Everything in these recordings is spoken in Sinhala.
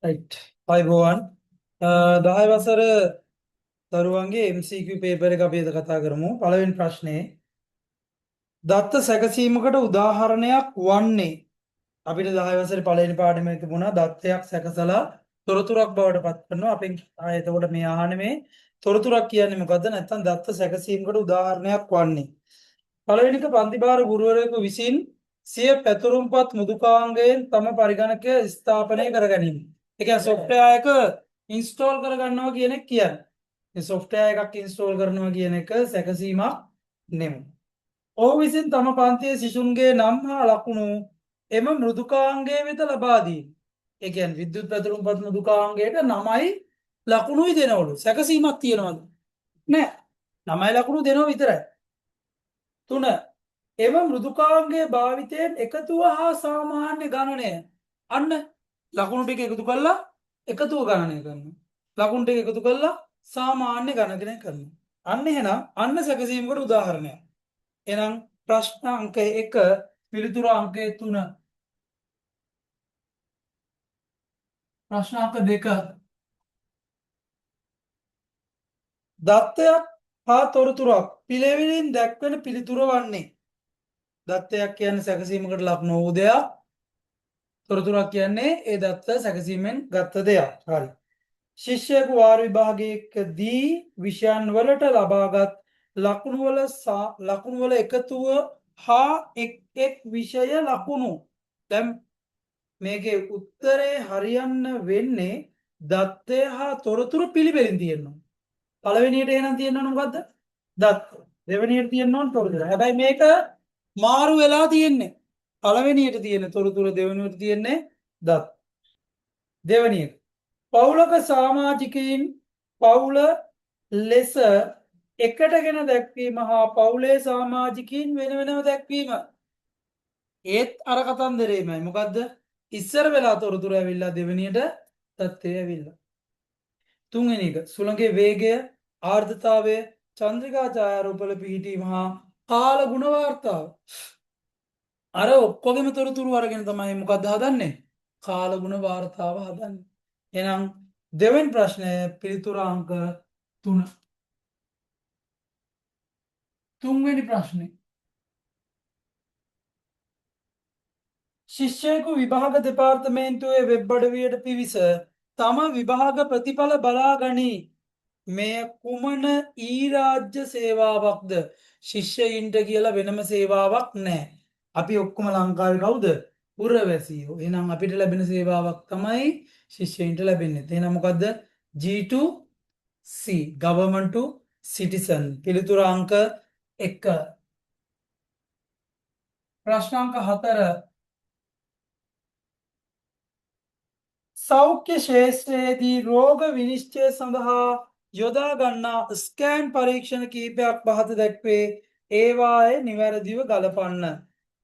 රයිට් අයිබෝවන් 10 වසර දරුවන්ගේ MCQ පේපර් එක අපි අද කතා කරමු. පළවෙනි ප්‍රශ්නේ දත්ත සැකසීමකට උදාහරණයක් වන්නේ අපිට 10 වසරේ පළවෙනි පාඩමේ තිබුණා දත්තයක් සැකසලා තොරතුරක් බවට පත් කරනවා. අපෙන් එතකොට මේ අහන්නේ මේ තොරතුරක් කියන්නේ මොකද්ද? නැත්නම් දත්ත සැකසීමකට උදාහරණයක් වන්නේ. පළවෙනි එක පන්තිභාර ගුරුවරයෙකු විසින් සිය පැතුරුම්පත් මෘදුකාංගයෙන් තම පරිගණකය ස්ථාපනය කර ගැනීම. ඒ කියන්නේ software එක install කර ගන්නවා කියන එක කියන්නේ. මේ software එකක් install කරනවා කියන එක සැකසීමක් නෙමෙයි. ඔහු විසින් තම පන්තියේ සිසුන්ගේ නම් හා ලකුණු එම මෘදුකාංගයේ වෙත ලබා දී. ඒ කියන්නේ විද්‍යුත් පැතුරුම්පත් මෘදුකාංගයට නමයි ලකුණුයි දෙනවලු. සැකසීමක් තියනවද? නෑ. නමයි ලකුණු දෙනව විතරයි. 3 එම මෘදුකාංගයේ භාවිතයෙන් එකතුව හා සාමාන්‍ය ගණනය. අන්න ලකුණු ටික එකතු කරලා එකතුව ගණනය කරනවා. ලකුණු ටික එකතු කරලා සාමාන්‍ය ගණනය කරනවා. අන්න එහෙනම් අන්න සැකසීමකට උදාහරණයක්. එහෙනම් ප්‍රශ්න අංක 1 පිළිතුර අංකය 3. ප්‍රශ්න අංක 2 දත්තයක් හා තොරතුරක් පිළිවෙලින් දැක්වෙන පිළිතුර වන්නේ. දත්තයක් කියන්නේ සැකසීමකට ලක් නොවූ දෙයක්. තොරතුරක් කියන්නේ ඒ දත්ත සැකසීමෙන් ගත්ත දෙයක්. හරි. ශිෂ්‍යයෙකු වාර විභාගයකදී විෂයන් වලට ලබාගත් ලකුණු වල එකතුව හා එක් විෂය ලකුණු. දැන් මේකේ උත්තරේ හරියන්න වෙන්නේ දත්තය හා තොරතුරු පිළිවෙලින් තියෙනවා. පළවෙනියට එහෙනම් තියෙන්න ඕන මොකද්ද? දත්ත. දෙවෙනියට තියෙන්න ඕන තොරතුරු. හැබැයි මේක මාරු වෙලා තියෙන්නේ. පළවෙනියට තියෙන තොරතුරු දෙවෙනියට තියෙන්නේ දත්ත. දෙවෙනි එක. පවුලක සමාජිකයින් පවුල ලෙස එකටගෙන දැක්වීම හා පවුලේ සමාජිකයින් වෙන වෙනම දැක්වීම. ඒත් අර කතන්දරේමයි. මොකද්ද? ඉස්සර වෙලා තොරතුරු ඇවිල්ලා දෙවෙනියට தත්ත්වය ඇවිල්ලා. තුන්වෙනි එක සුළඟේ වේගය, ආර්ද්‍රතාවය, චන්ද්‍රිකා ඡායාරූපවල පිහිටීම හා කාල ගුණ වාර්තාව. අර ඔක්කොගෙම තොරතුරු අරගෙන තමයි මොකද්ද හදන්නේ? කාල ගුණ වාර්තාව හදන්නේ. එහෙනම් දෙවෙනි ප්‍රශ්නය පිළිතුර අංක 3. තුන්වෙනි ප්‍රශ්නේ ශිෂ්‍යයෙකු විභාග දෙපාර්තමේන්තුවේ වෙබ් අඩවියට පිවිස තම විභාග ප්‍රතිඵල බලා ගනී. මෙය කුමන ඊරාජ්‍ය සේවාවක්ද? ශිෂ්‍යයින්ට කියලා වෙනම සේවාවක් නැහැ. අපි ඔක්කොම ලංකාවේ කවුද? පුරවැසියෝ. එහෙනම් අපිට ලැබෙන සේවාවක් තමයි ශිෂ්‍යයින්ට ලැබෙන්නේ. එහෙනම් මොකද්ද? G2C government to citizen. පිළිතුර අංක 1. ප්‍රශ්න අංක 4 සෞඛ්‍ය ශාස්ත්‍රයේදී රෝග විනිශ්චය සඳහා යොදා ගන්නා ස්කෑන් පරීක්ෂණ කිහිපයක් පහත දැක්වේ. ඒවායේ නිවැරදිව ගලපන්න.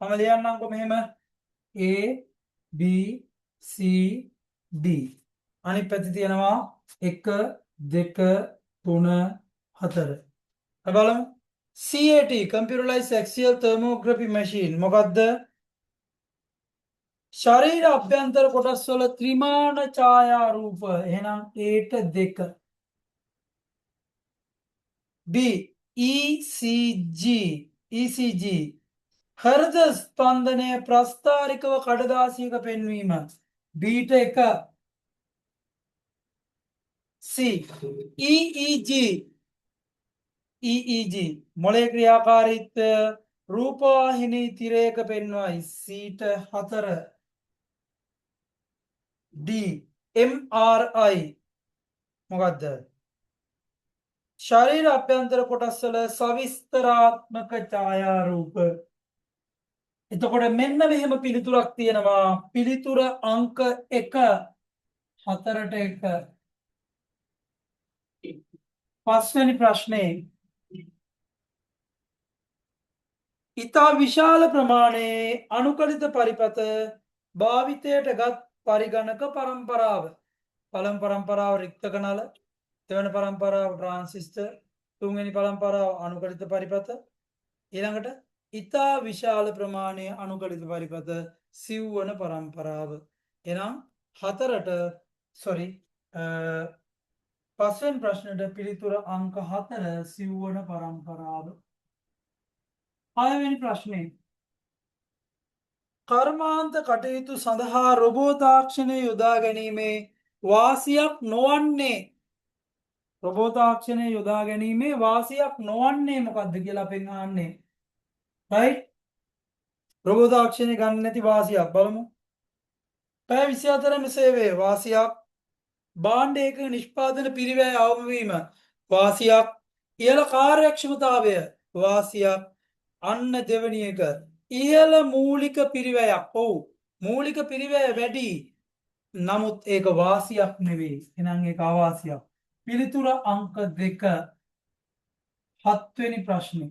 මම ලියන්නම්කො මෙහෙම A B C D. අනිත් පැත්තේ තියෙනවා 1 2 3 4. බලමු. CAT computerized axial thermography machine මොකද්ද? ශරීර අභ්‍යන්තර කොටස් වල ත්‍රිමාන ඡායාරූප. එහෙනම් ඒට 2. B ECG හෘද ස්පන්දනය ප්‍රස්ථාරිකව කඩදාසියක පෙන්වීම. බීට 1. C EEG මොළයේ ක්‍රියාකාරීත්වය රූපවාහිනී තිරයක පෙන්වයි. සීට 4. D MRI මොකද්ද? ශරීර අභ්‍යන්තර කොටස් වල සවිස්තරාත්මක ඡායාරූප. එතකොට මෙන්න මෙහෙම පිළිතුරක් තියෙනවා. පිළිතුර අංක 1 4ට 1. පස්වෙනි ප්‍රශ්නේ ඉතා විශාල ප්‍රමාණයේ අනුකලිත පරිපත භාවිතයට ගත් පරිගණක පරම්පරාව. පළමු පරම්පරාව රික්තක නල, දෙවන පරම්පරාව ට්‍රාන්සිස්ටර්, තුන්වෙනි පරම්පරාව අනුකලිත පරිපත. ඊළඟට ඉතා විශාල ප්‍රමාණයේ අනුකලිත පරිපත සිව්වන පරම්පරාව. එනම් හතරට සොරි පස්වෙන් ප්‍රශ්නයට පිළිතුර අංක 4 සිව්වන පරම්පරාව. 6 වෙනි ප්‍රශ්නේ කර්මාන්ත කටයුතු සඳහා රොබෝ තාක්ෂණය යොදා ගැනීමේ වාසියක් නොවන්නේ රොබෝ තාක්ෂණය යොදා ගැනීමේ වාසියක් නොවන්නේ මොකක්ද කියලා අපෙන් අහන්නේ. right රොබෝ තාක්ෂණය ගන්න නැති වාසියක් බලමු. පැය 24ම සේවය වාසියක්. භාණ්ඩ ඒක නිෂ්පාදන පිරිවැය අවම වීම වාසියක්. ඉහළ කාර්යක්ෂමතාවය වාසියක්. අන්න දෙවැනි එක ඉහළ මූලික පිරිවැයක්. ඔව් මූලික පිරිවැය වැඩි. නමුත් ඒක වාසියක් නෙවෙයි. එහෙනම් ඒක අවාසියක්. පිළිතුර අංක 2 7 වෙනි ප්‍රශ්නේ.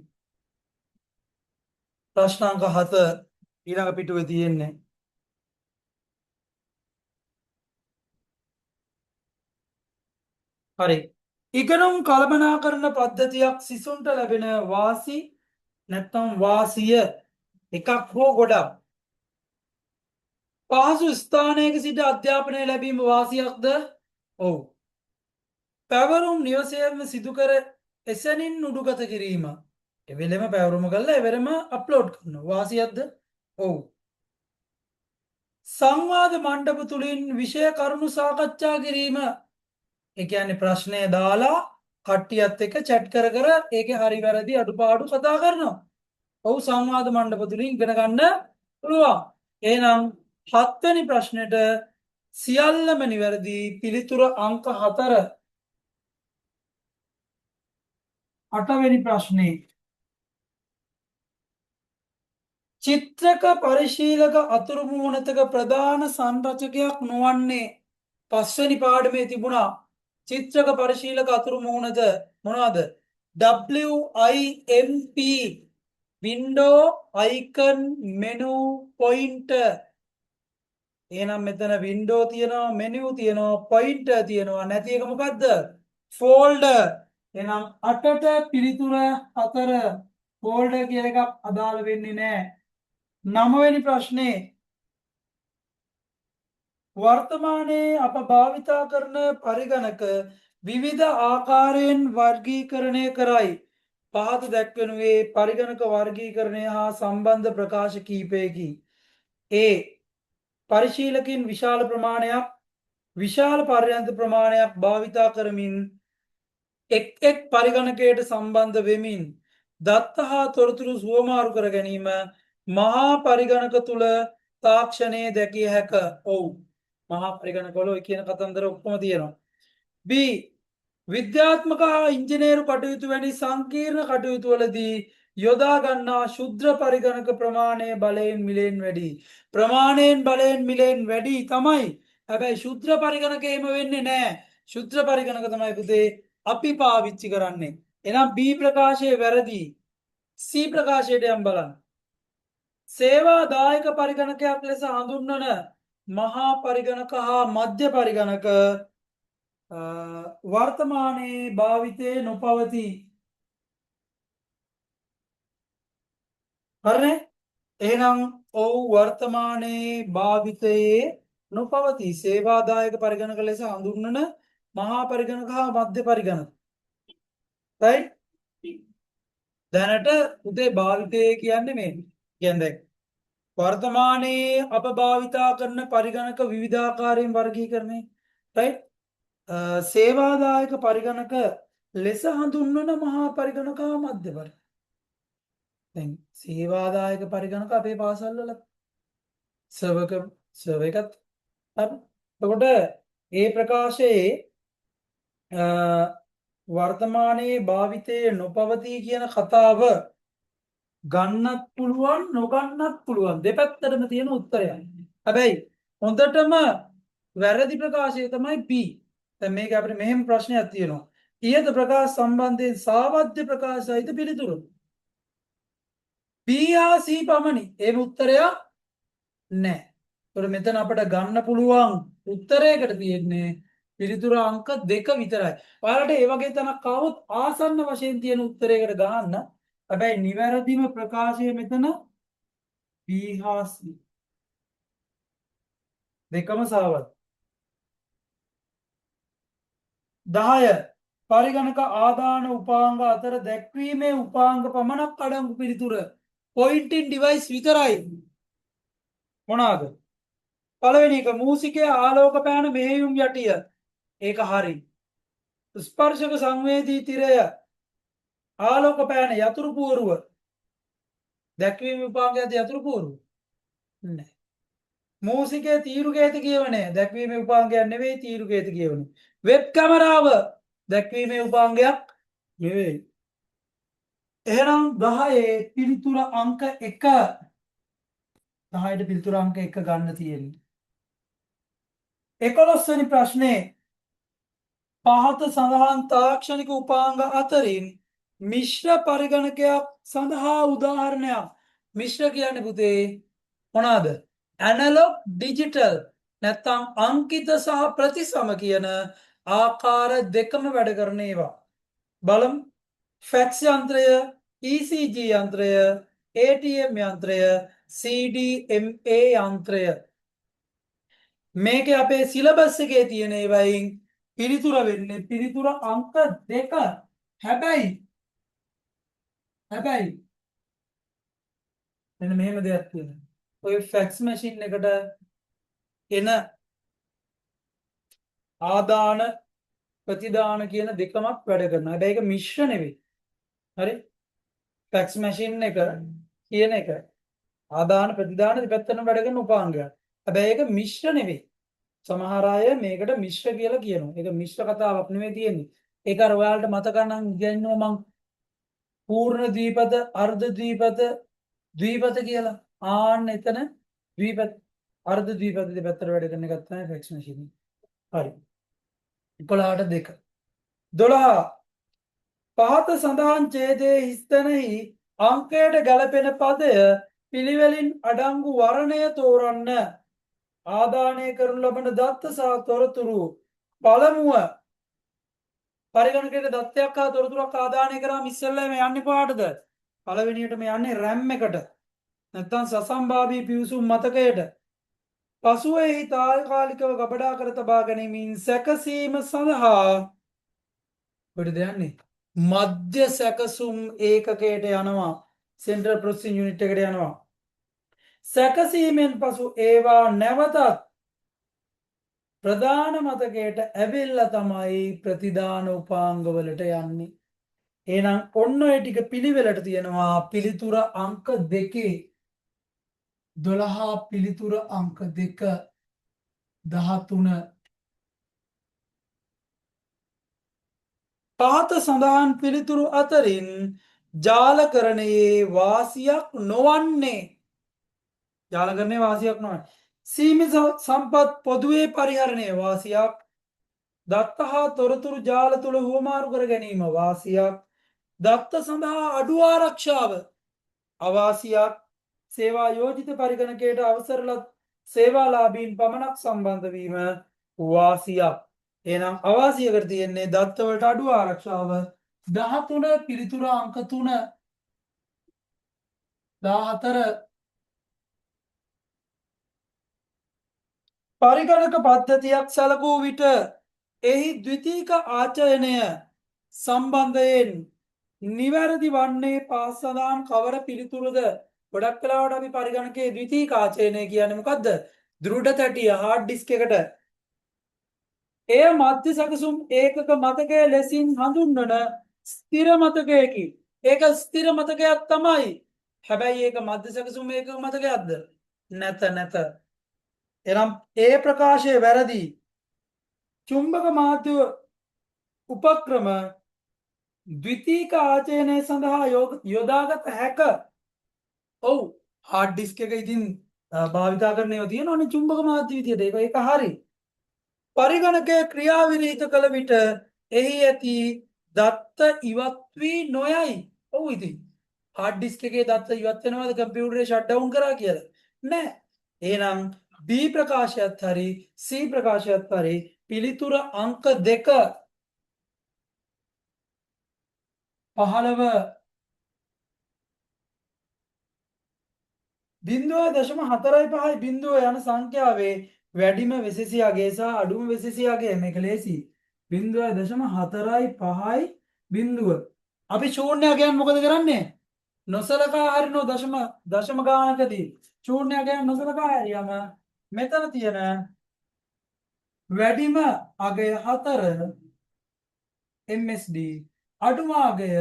ප්‍රශ්න අංක 7 ඊළඟ පිටුවේ තියෙන්නේ. හරි. ඉගෙනුම් කළමනාකරන පද්ධතියක් සිසුන්ට ලැබෙන වාසි නැත්නම් වාසිය එකක් හෝ ගොඩක් පහසු ස්ථානයක සිට අධ්‍යාපනය ලැබීම වාසියක්ද? ඔව්. පැවරුම් නිවසේම සිදු කර එසැනින් උඩුගත කිරීම. එවෙලෙම පැවරුම කරලා එවරම අප්ලෝඩ් කරනවා. වාසියක්ද? ඔව්. සංවාද මණ්ඩප තුලින් විෂය කරුණු සාකච්ඡා කිරීම. ඒ කියන්නේ ප්‍රශ්නය දාලා කට්ටියත් එක්ක chat කර කර ඒකේ හරි වැරදි අඩුපාඩු කතා කරනවා. ඔව් සංවාද මණ්ඩප තුලින් ඉගෙන ගන්න පුළුවන්. එහෙනම් 7 වෙනි ප්‍රශ්නෙට සියල්ලම නිවැරදි. පිළිතුර අංක 4. 8 වෙනි ප්‍රශ්නේ චිත්‍රක පරිශීලක අතුරු මුහුණතක ප්‍රධාන සංරචකයක් නොවන්නේ 5 වෙනි පාඩමේ තිබුණා. චිත්‍රක පරිශීලක අතුරු මුහුණත මොනවද? WIMP window icon menu pointer. එහෙනම් මෙතන window තියෙනවා menu තියෙනවා pointer තියෙනවා නැති එක මොකද්ද? folder. එහෙනම් 8ට පිළිතුර 4 folder කියලා එකක් අදාළ වෙන්නේ නැහැ. 9 වෙනි ප්‍රශ්නේ වර්තමානයේ අප භාවිතා කරන පරිගණක විවිධ ආකාරයෙන් වර්ගීකරණය කරයි. පහත දැක්වෙනුයේ පරිගණක වර්ගීකරණය හා සම්බන්ධ ප්‍රකාශ කිහිපයකි. A පරිශීලකින් විශාල ප්‍රමාණයක් විශාල පර්යන්ත ප්‍රමාණයක් භාවිතා කරමින් එක් පරිගණකයට සම්බන්ධ වෙමින් දත්ත හා තොරතුරු සුවමාරු කර ගැනීම මහා පරිගණක තුල තාක්ෂණයේ දැකිය හැක. ඔව් මහා පරිගණකවල ඔය කියන කතන්දර ඔක්කොම තියෙනවා. B විද්‍යාත්මක හා ඉංජිනේරු කටයුතු වැනි සංකීර්ණ කටයුතු වලදී යොදා ගන්නා ශුද්‍ර පරිගණක ප්‍රමාණය බලයෙන් මිලෙන් වැඩි. ප්‍රමාණයෙන් බලයෙන් මිලෙන් වැඩි තමයි. හැබැයි ශුද්‍ර පරිගණක එහෙම වෙන්නේ නැහැ. ශුද්‍ර පරිගණක තමයි පුතේ අපි පාවිච්චි කරන්නේ. එහෙනම් B ප්‍රකාශය වැරදි. C ප්‍රකාශයට යම් බලන්න. සේවාදායක පරිගණකයක් ලෙස හඳුන්වන මහා පරිගණක හා මධ්‍ය පරිගණක වර්තමානයේ භාවිතයේ නොපවතී. හරිනේ? එහෙනම් ඔව් වර්තමානයේ භාවිතයේ නොපවතී. සේවාදායක පරිගණක ලෙස හඳුන්වන මහා පරිගණක හා මධ්‍ය පරිගණක. right? දැනට උදේ භාවිතයේ කියන්නේ මේ. කියන්නේ වර්තමානයේ අප භාවිතා කරන පරිගණක විවිධාකාරයෙන් වර්ගීකරණය. right? සේවාදායක පරිගණක ලෙස හඳුන්වන මහා පරිගණක හා මධ්‍ය පරිගණක. දැන් සේවාදායක පරිගණක අපේ පාසල්වල සර්වර් එකත් හරි. එතකොට ඒ ප්‍රකාශයේ වර්තමානයේ භාවිතයේ නොපවතී කියන කතාව ගන්නත් පුළුවන් නොගන්නත් පුළුවන්. දෙපැත්තටම තියෙන උත්තරයක්. හැබැයි හොඳටම වැරදි ප්‍රකාශය තමයි B. දැන් මේක අපිට මෙහෙම ප්‍රශ්නයක් තියෙනවා. ඊයද ප්‍රකාශ සම්බන්ධයෙන් සාවද්‍ය ප්‍රකාශයිද පිළිතුරු? B හා C පමණි. එහෙම උත්තරයක් නැහැ. ඒතකොට මෙතන අපිට ගන්න පුළුවන් උත්තරයකට තියෙන්නේ පිළිතුර අංක 2 විතරයි. ඔයාලට ඒ වගේ තැනක් ආවොත් ආසන්න වශයෙන් තියෙන උත්තරයකට ගහන්න. හැබැයි නිවැරදිම ප්‍රකාශය මෙතන B හා C. දෙකම සාවත්. 10 පරිගණක ආදාන උපාංග අතර දැක්වීමේ උපාංග පමණක් අඩංගු පිළිතුර පොයින්ටින් ඩිවයිස් විතරයි. මොනාද? පළවෙනි එක මූසිකය ආලෝක පෑන මෙහෙයුම් යටිය. ඒක හරි. ස්පර්ශක සංවේදී තිරය ආලෝක පෑන යතුරු පුවරුව දැක්වීම උපාංගයක්ද යතුරු පුවරුව? නෑ. මූසිකය තීරුකේත කියවනේ දැක්වීමේ උපාංගයක් නෙවෙයි තීරුකේත කියවනේ. වෙබ් කැමරාව දැක්වීමේ උපාංගයක් නෙවෙයි. එහෙනම් 10 පිළිතුර අංක 1. 10ට පිළිතුර අංක 1 ගන්න තියෙන්නේ. 11 වෙනි ප්‍රශ්නේ පහත සඳහන් තාක්ෂණික උපාංග අතරින් මිශ්‍ර පරිගණකයක් සඳහා උදාහරණයක්. මිශ්‍ර කියන්නේ පුතේ මොනවාද? ඇනලොග් ඩිජිටල් නැත්නම් අංකිත සහ ප්‍රතිසම කියන ආකාර දෙකම වැඩ කරන ඒවා. බලමු. ෆැක්ස් යන්ත්‍රය, ECG යන්ත්‍රය, ATM යන්ත්‍රය, CDMA යන්ත්‍රය. මේක අපේ සිලබස් එකේ තියෙන ඒවායින් පිළිතුර වෙන්නේ පිළිතුර අංක 2. හැබැයි මෙන්න මෙහෙම දෙයක් තියෙනවා. ඔය ෆැක්ස් මැෂින් එකට එන ආදාන ප්‍රතිදාන කියන දෙකමක් වැඩ කරනවා. හැබැයි ඒක මිශ්‍ර නෙවෙයි. හරි? ෆැක්ස් මැෂින් එක කියන එක ආදාන ප්‍රතිදාන දෙපැත්තම වැඩ කරන උපාංගයක්. හැබැයි ඒක මිශ්‍ර නෙවෙයි. සමහර අය මේකට මිශ්‍ර කියලා කියනවා. ඒක මිශ්‍ර කතාවක් නෙවෙයි තියෙන්නේ. ඒක අර ඔයාලට මතක නම් ඉගෙනුවා මං පූර්ණ ද්විපද, අර්ධ ද්විපද, ද්විපද කියලා. ආන්න එතන ද්විපද, අර්ධ ද්විපද දෙපැත්තට වැඩ කරන එකක් තමයි ෆැක්ස් මැෂින් එක. හරි. 11ට 2. 12 පහත සඳහන් ඡේදයේ හිස්තැනෙහි අංකයට ගැලපෙන පදය පිළිවෙලින් අඩංගු වර්ණය තෝරන්න. ආදානය කරනු ලබන දත්ත සහ තොරතුරු පළමුව පරිගණකයට දත්තයක් හා තොරතුරක් ආදානය කරාම ඉස්සෙල්ලාම යන්නේ පාටද? පළවෙනියටම යන්නේ RAM එකට. නැත්නම් සසම්භාවී පිවිසුම් මතකයට. පසුව එහි තාල්කාලිකව ගබඩා කර තබා ගැනීමෙන් සැකසීම සඳහා කොහෙද යන්නේ? මධ්‍ය සැකසුම් ඒකකයට යනවා. සෙන්ට්‍රල් ප්‍රොසෙසින් යුනිට් එකට යනවා. සැකසීමෙන් පසු ඒවා නැවතත් ප්‍රධාන මතකයට ඇවිල්ලා තමයි ප්‍රතිදාන උපාංගවලට යන්නේ. එහෙනම් ඔන්න ඔය ටික පිළිවෙලට තියෙනවා පිළිතුර අංක 2. 12 පිළිතුර අංක 2 13 පහත සඳහන් පිළිතුරු අතරින් ජාලකරණයේ වාසියක් නොවන්නේ ජාලකරණයේ වාසියක් නොවන්නේ සීමිත සම්පත් පොදුවේ පරිහරණය වාසියක් දත්ත හා තොරතුරු ජාල තුළ හුවමාරු කර ගැනීම වාසියක් දත්ත සඳහා අඩු ආරක්ෂාව අවාසියක් සේවා යෝජිත පරිගණකයට අවසරලත් සේවාලාභීන් පමණක් සම්බන්ධ වීම වාසියක්. එහෙනම් අවාසියකට තියෙන්නේ දත්තවලට අඩු ආරක්ෂාව. 13 පිළිතුර අංක 3. 14 පරිගණක පද්ධතියක් සැලකූ විට එහි ද්විතීක ආචයනය සම්බන්ධයෙන් නිවැරදි වන්නේ පහත සඳහන් කවර පිළිතුරද? ගොඩක් වෙලාවට අපි පරිගණකයේ ද්විතීක ආචයනය කියන්නේ මොකද්ද? දෘඪ තැටිය හાર્ඩ් ඩිස්ක් එකට. එය මධ්‍ය සැකසුම් ඒකක මතකය ලෙසින් හඳුන්වන ස්ථිර මතකයකි. ඒක ස්ථිර මතකයක් තමයි. හැබැයි ඒක මධ්‍ය සැකසුම් ඒකක මතකයක්ද? නැත. එනම් ඒ ප්‍රකාශය වැරදි. චුම්බක මාධ්‍ය උපක්‍රම ද්විතීක ආචයනය සඳහා යොදාගත හැක. ඔව් හાર્ඩ් ඩිස්ක් එක ඉතින් භාවිතා කරන ඒවා තියෙනවනේ චුම්බක මාධ්‍ය විදියට. ඒක හරි. පරිගණකය ක්‍රියාවිරහිත කළ විට එහි ඇති දත්ත ඉවත් වී නොයයි. ඔව් ඉතින් හાર્ඩ් ඩිස්ක් එකේ දත්ත ඉවත් වෙනවද කම්පියුටරේ ෂට් ඩවුන් කරා කියලා? නෑ. එහෙනම් B ප්‍රකාශයත් හරි C ප්‍රකාශයත් හරි පිළිතුර අංක 2 15 0.450 යන සංඛ්‍යාවේ වැඩිම වෙසෙසි අගේ සහ අඩුම වෙසෙසි අගේ මේක ලේසි 0.4යි 5යි බිඳුව අපි ශූන්‍යයගෙන් මොකද කරන්නේ නොසලකා හරිනෝ දශම ගානකදී ශූන්‍යයගෙන් නොසලකා හැරියම මෙතන තියෙන වැඩිම අගය 4 MSD අඩුම අගය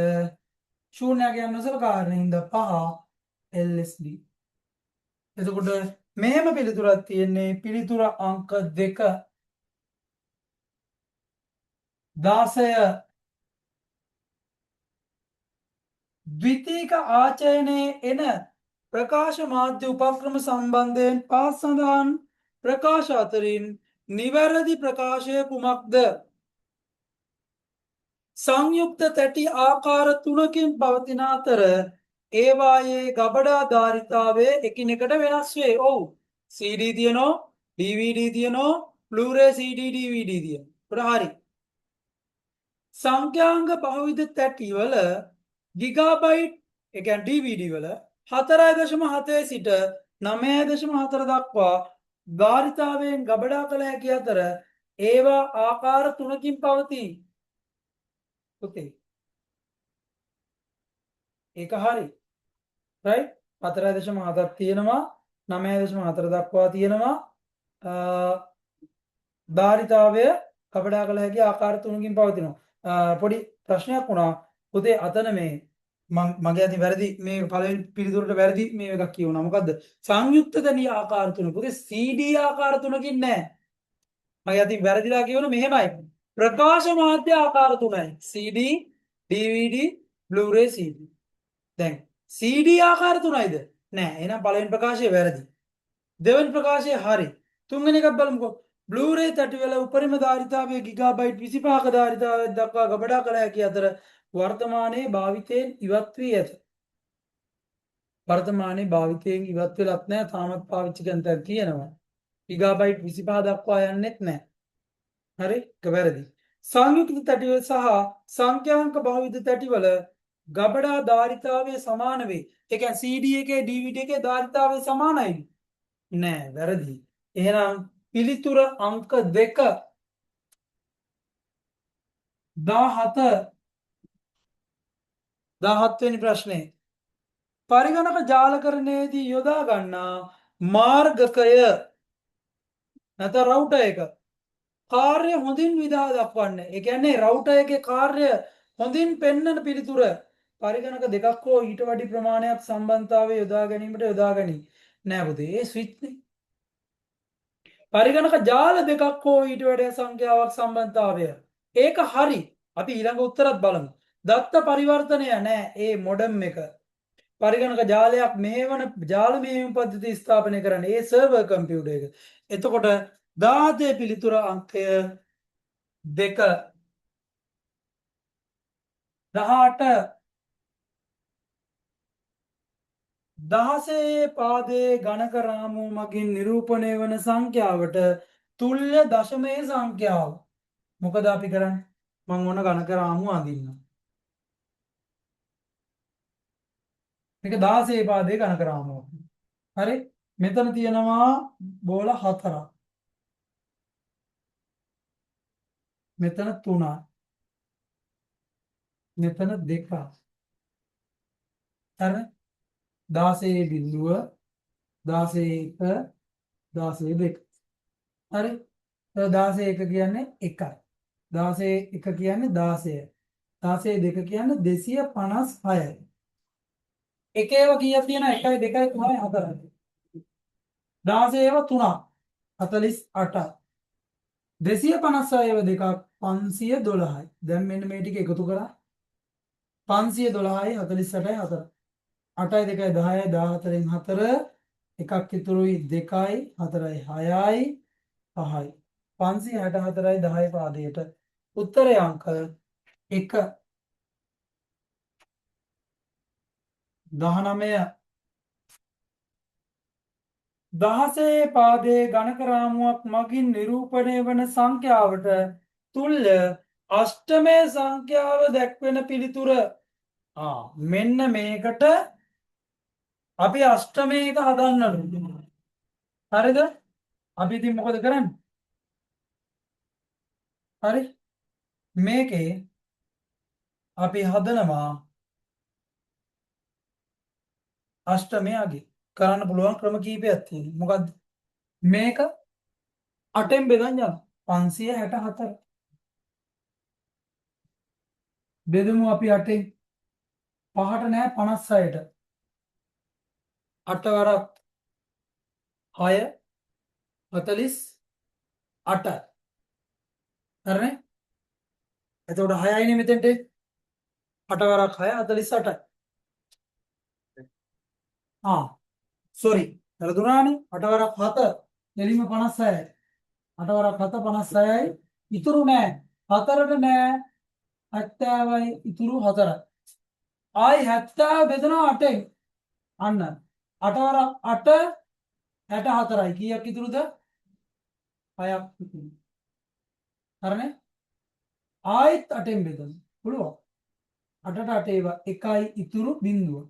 ශූන්‍යයගෙන් නොසලකා හරින හින්දා 5 LSD එතකොට මෙහෙම පිළිතුරක් තියෙන්නේ පිළිතුර අංක 2 16 ද්විතීක ආචයනයේ එන ප්‍රකාශ මාධ්‍ය උපක්‍රම සම්බන්ධයෙන් පහත් සඳහන් ප්‍රකාශ අතරින් නිවැරදි ප්‍රකාශය කුමක්ද? සංයුක්ත තැටි ආකාර 3කින් පවතින අතර ඒවායේ ගබඩා ධාරිතාවය එකිනෙකට වෙනස් වේ. ඔව්. CD තියනෝ, DVD තියනෝ, Blu-ray CD DVD තියනෝ. හරි. සංඛ්‍යාංග බහුවිධ තැටි වල ගිගාබයිට් ඒ කියන්නේ DVD වල 4.7 සිට 9.4 දක්වා ධාරිතාවයෙන් ගබඩා කළ හැකි අතර ඒවා ආකාර 3කින් පවතී. පුතේ. ඒක හරි. right 4.7ක් තියෙනවා 9.4 දක්වා තියෙනවා ධාරිතාවය ගබඩා කළ හැකි ආකාර 3කින් පවතිනවා. පොඩි ප්‍රශ්නයක් වුණා. පුතේ අතන මේ මගේ අතින් වැරදි මේ පළවෙනි පිළිතුරට වැරදි මේ එකක් කියවුණා. මොකද්ද? සංයුක්ත තැනි ආකාර 3. පුතේ CD ආකාර 3කින් නෑ. මගේ අතින් වැරදිලා කියවන මෙහෙමයි. ප්‍රකාශ මාධ්‍ය ආකාර 3යි. CD, DVD, Blu-ray CD. දැන් CD ආකාර 3යිද? නෑ. එහෙනම් පළවෙනි ප්‍රකාශය වැරදි. දෙවෙනි ප්‍රකාශය හරි. තුන්වෙනි එකක් බලමුකෝ. Blu-ray තැටිවල උපරිම ධාරිතාවය ගිගාබයිට් 25ක ධාරිතාවයක් දක්වා ගබඩා කළ හැකි අතර වර්තමානයේ භාවිතයෙන් ඉවත් වී ඇත. වර්තමානයේ භාවිතයෙන් ඉවත් වෙලත් නැහැ. තාමත් පාවිච්චි කරන තැන් තියෙනවා. ගිගාබයිට් 25 දක්වා යන්නෙත් නැහැ. හරි? ඒක වැරදි. සංයුක්ත තැටිවල සහ සංඛ්‍යාංක බහුවිධ තැටිවල ගබඩා ධාරිතාවය සමාන වේ. ඒ කියන්නේ CD එකේ DVD එකේ ධාරිතාවය සමානයි. නෑ වැරදි. එහෙනම් පිළිතුර අංක 2 17 වෙනි ප්‍රශ්නේ පරිගණක ජාලකරණයේදී යොදා ගන්නා මාර්ගකය නැත්නම් රවුටර් එක කාර්ය හොඳින් විදහා දක්වන්නේ. ඒ කියන්නේ රවුටර් එකේ කාර්ය හොඳින් පෙන්වන පිළිතුර පරිගණක දෙකක් හෝ ඊට වැඩි ප්‍රමාණයක් සම්බන්ධතාවය යොදා ගැනීමට යොදා ගනී. නෑ පුතේ ඒ ස්විච් නේ. පරිගණක ජාල දෙකක් හෝ ඊට වැඩි සංඛ්‍යාවක් සම්බන්ධතාවය. ඒක හරි. අපි ඊළඟ උත්තරත් බලමු. දත්ත පරිවර්තනය නෑ ඒ මොඩම් එක. පරිගණක ජාලයක් මෙහෙවන ජාල මෙහෙයුම් පද්ධතිය ස්ථාපනය කරන්න ඒ සර්වර් කම්පියුටර් එක. එතකොට 17 පිළිතුර අංකය 2 18 16 පාදයේ ගණක රාමුව මගින් නිරූපණය වන සංඛ්‍යාවට තුල්‍ය දශමයේ සංඛ්‍යාව. මොකද අපි කරන්නේ? මම ඕන ගණක රාමුව අඳින්නම්. මේක 16 පාදයේ ගණක රාමුව. හරි? මෙතන තියෙනවා බෝල 4ක්. මෙතන 3ක්. මෙතන 2ක්. හරි? 16 බිඳුව 16 1 16 2. හරි? 16 1 කියන්නේ 1යි. 16 1 කියන්නේ 16යි. 16 2 කියන්නේ 256යි. එකේව කීයක් තියෙනවා 1යි 2යි 3යි 4යි. 16 ඒව 3ක් 48යි. 256 ඒව දෙකක් 512යි. දැන් මෙන්න මේ ටික එකතු කරා 512යි 48යි 4. 8යි 2යි 10යි 14න් 4 එකක් ඉතුරුයි 2යි 4යි 6යි 5යි 564යි 10 පාදයට උත්තරේ අංක 1 19 16 පාදයේ ගණක රාමුවක් මගින් නිරූපණය වන සංඛ්‍යාවට තුල්‍ය අෂ්ටමය සංඛ්‍යාව දැක්වෙන පිළිතුර මෙන්න මේකට අපි අෂ්ටමයක හදන්නලු. හරිද? අපි ඉතින් මොකද කරන්නේ? හරි. මේකේ අපි හදනවා අෂ්ටමයාගේ කරන්න පුළුවන් ක්‍රම කීපයක් තියෙනවා. මොකද්ද? මේක 8න් බෙදන්න යනවා. 564. බෙදමු අපි 8න්. 5ට නෑ 56ට. 8 වරක් 6 48. හරිනේ? එතකොට 6යිනේ මෙතෙන්ට. 8 වරක් 6 48යි. සෝරි. වැරදුනානේ. 8 වරක් 7 දෙලින්ම 56යි. 8 වරක් 7 56යි. ඉතුරු නෑ. 4ට නෑ 70යි ඉතුරු 4යි. ආයි 70 බෙදනවා 8න්. අන්න 8 වරක් 8 64යි. කීයක් ඉතුරුද? 6ක් ඉතුරු. හරිනේ? ආයිත් 8න් බෙදමු. පුළුවන්. 8ට 8 ඒවා 1යි ඉතුරු බිංදුව.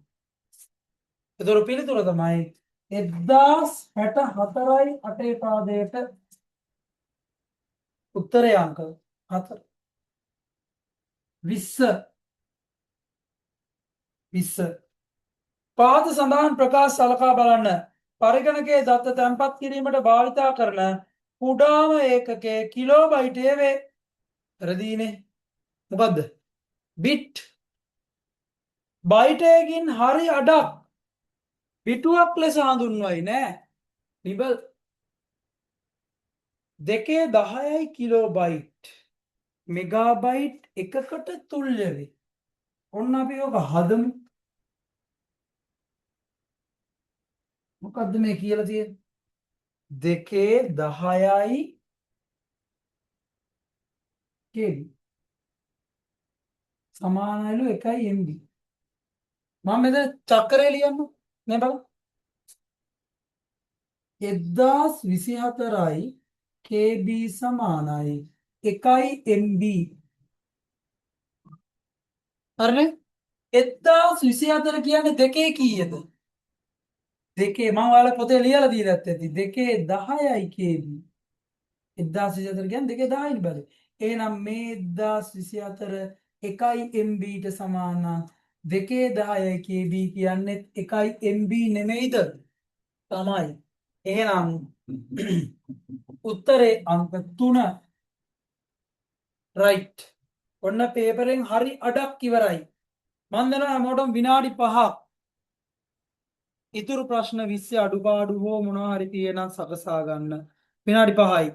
එතකොට පිළිතුර තමයි 1064යි 8 පාදයට උත්තරේ අංක 4. 20 පාද සඳහන් ප්‍රකාශ සලකා බලන්න. පරිගණකයේ දත්ත තැන්පත් කිරීමට භාවිතා කරන කුඩාම ඒකකය කිලෝබයිටය වේ. වැරදීනේ. මොකද්ද? බිට්. බයිටයකින් හරි අඩක් බිටුවක් ලෙස හඳුන්වයි නෑ. නිබල් 2.10යි කිලෝබයිට් මෙගාබයිට් එකකට තුල්‍ය වේ. ඔන්න අපි ඕක හදමු. මොකද්ද මේ කියලා තියෙන්නේ? 2.10යි KB සමානයිලු 1යි MB. මම මෙතන චක්‍රය ලියන්න මේ බලන්න. 1024යි KB සමානයි 1යි MB. හරිනේ? 1024 කියන්නේ දෙකේ කීයද? දෙකේ මම ඔයාලා පොතේ ලියලා දීලාත් ඇති. 2.10යි KB. 1024 කියන්නේ 2.10යිනේ බලන්න. එහෙනම් මේ 1024 1යි MB ට සමාන නම් 2.10යි KB කියන්නේ 1යි MB නෙමෙයිද? තමයි. එහෙනම් උත්තරේ අංක 3. රයිට්. ඔන්න පේපරෙන් හරි අඩක් ඉවරයි. මම දෙනවා හැමෝටම විනාඩි 5ක්. ඉතුරු ප්‍රශ්න 20 අඩුපාඩු හෝ මොනවා හරි තියෙනම් සකසා ගන්න. විනාඩි 5යි.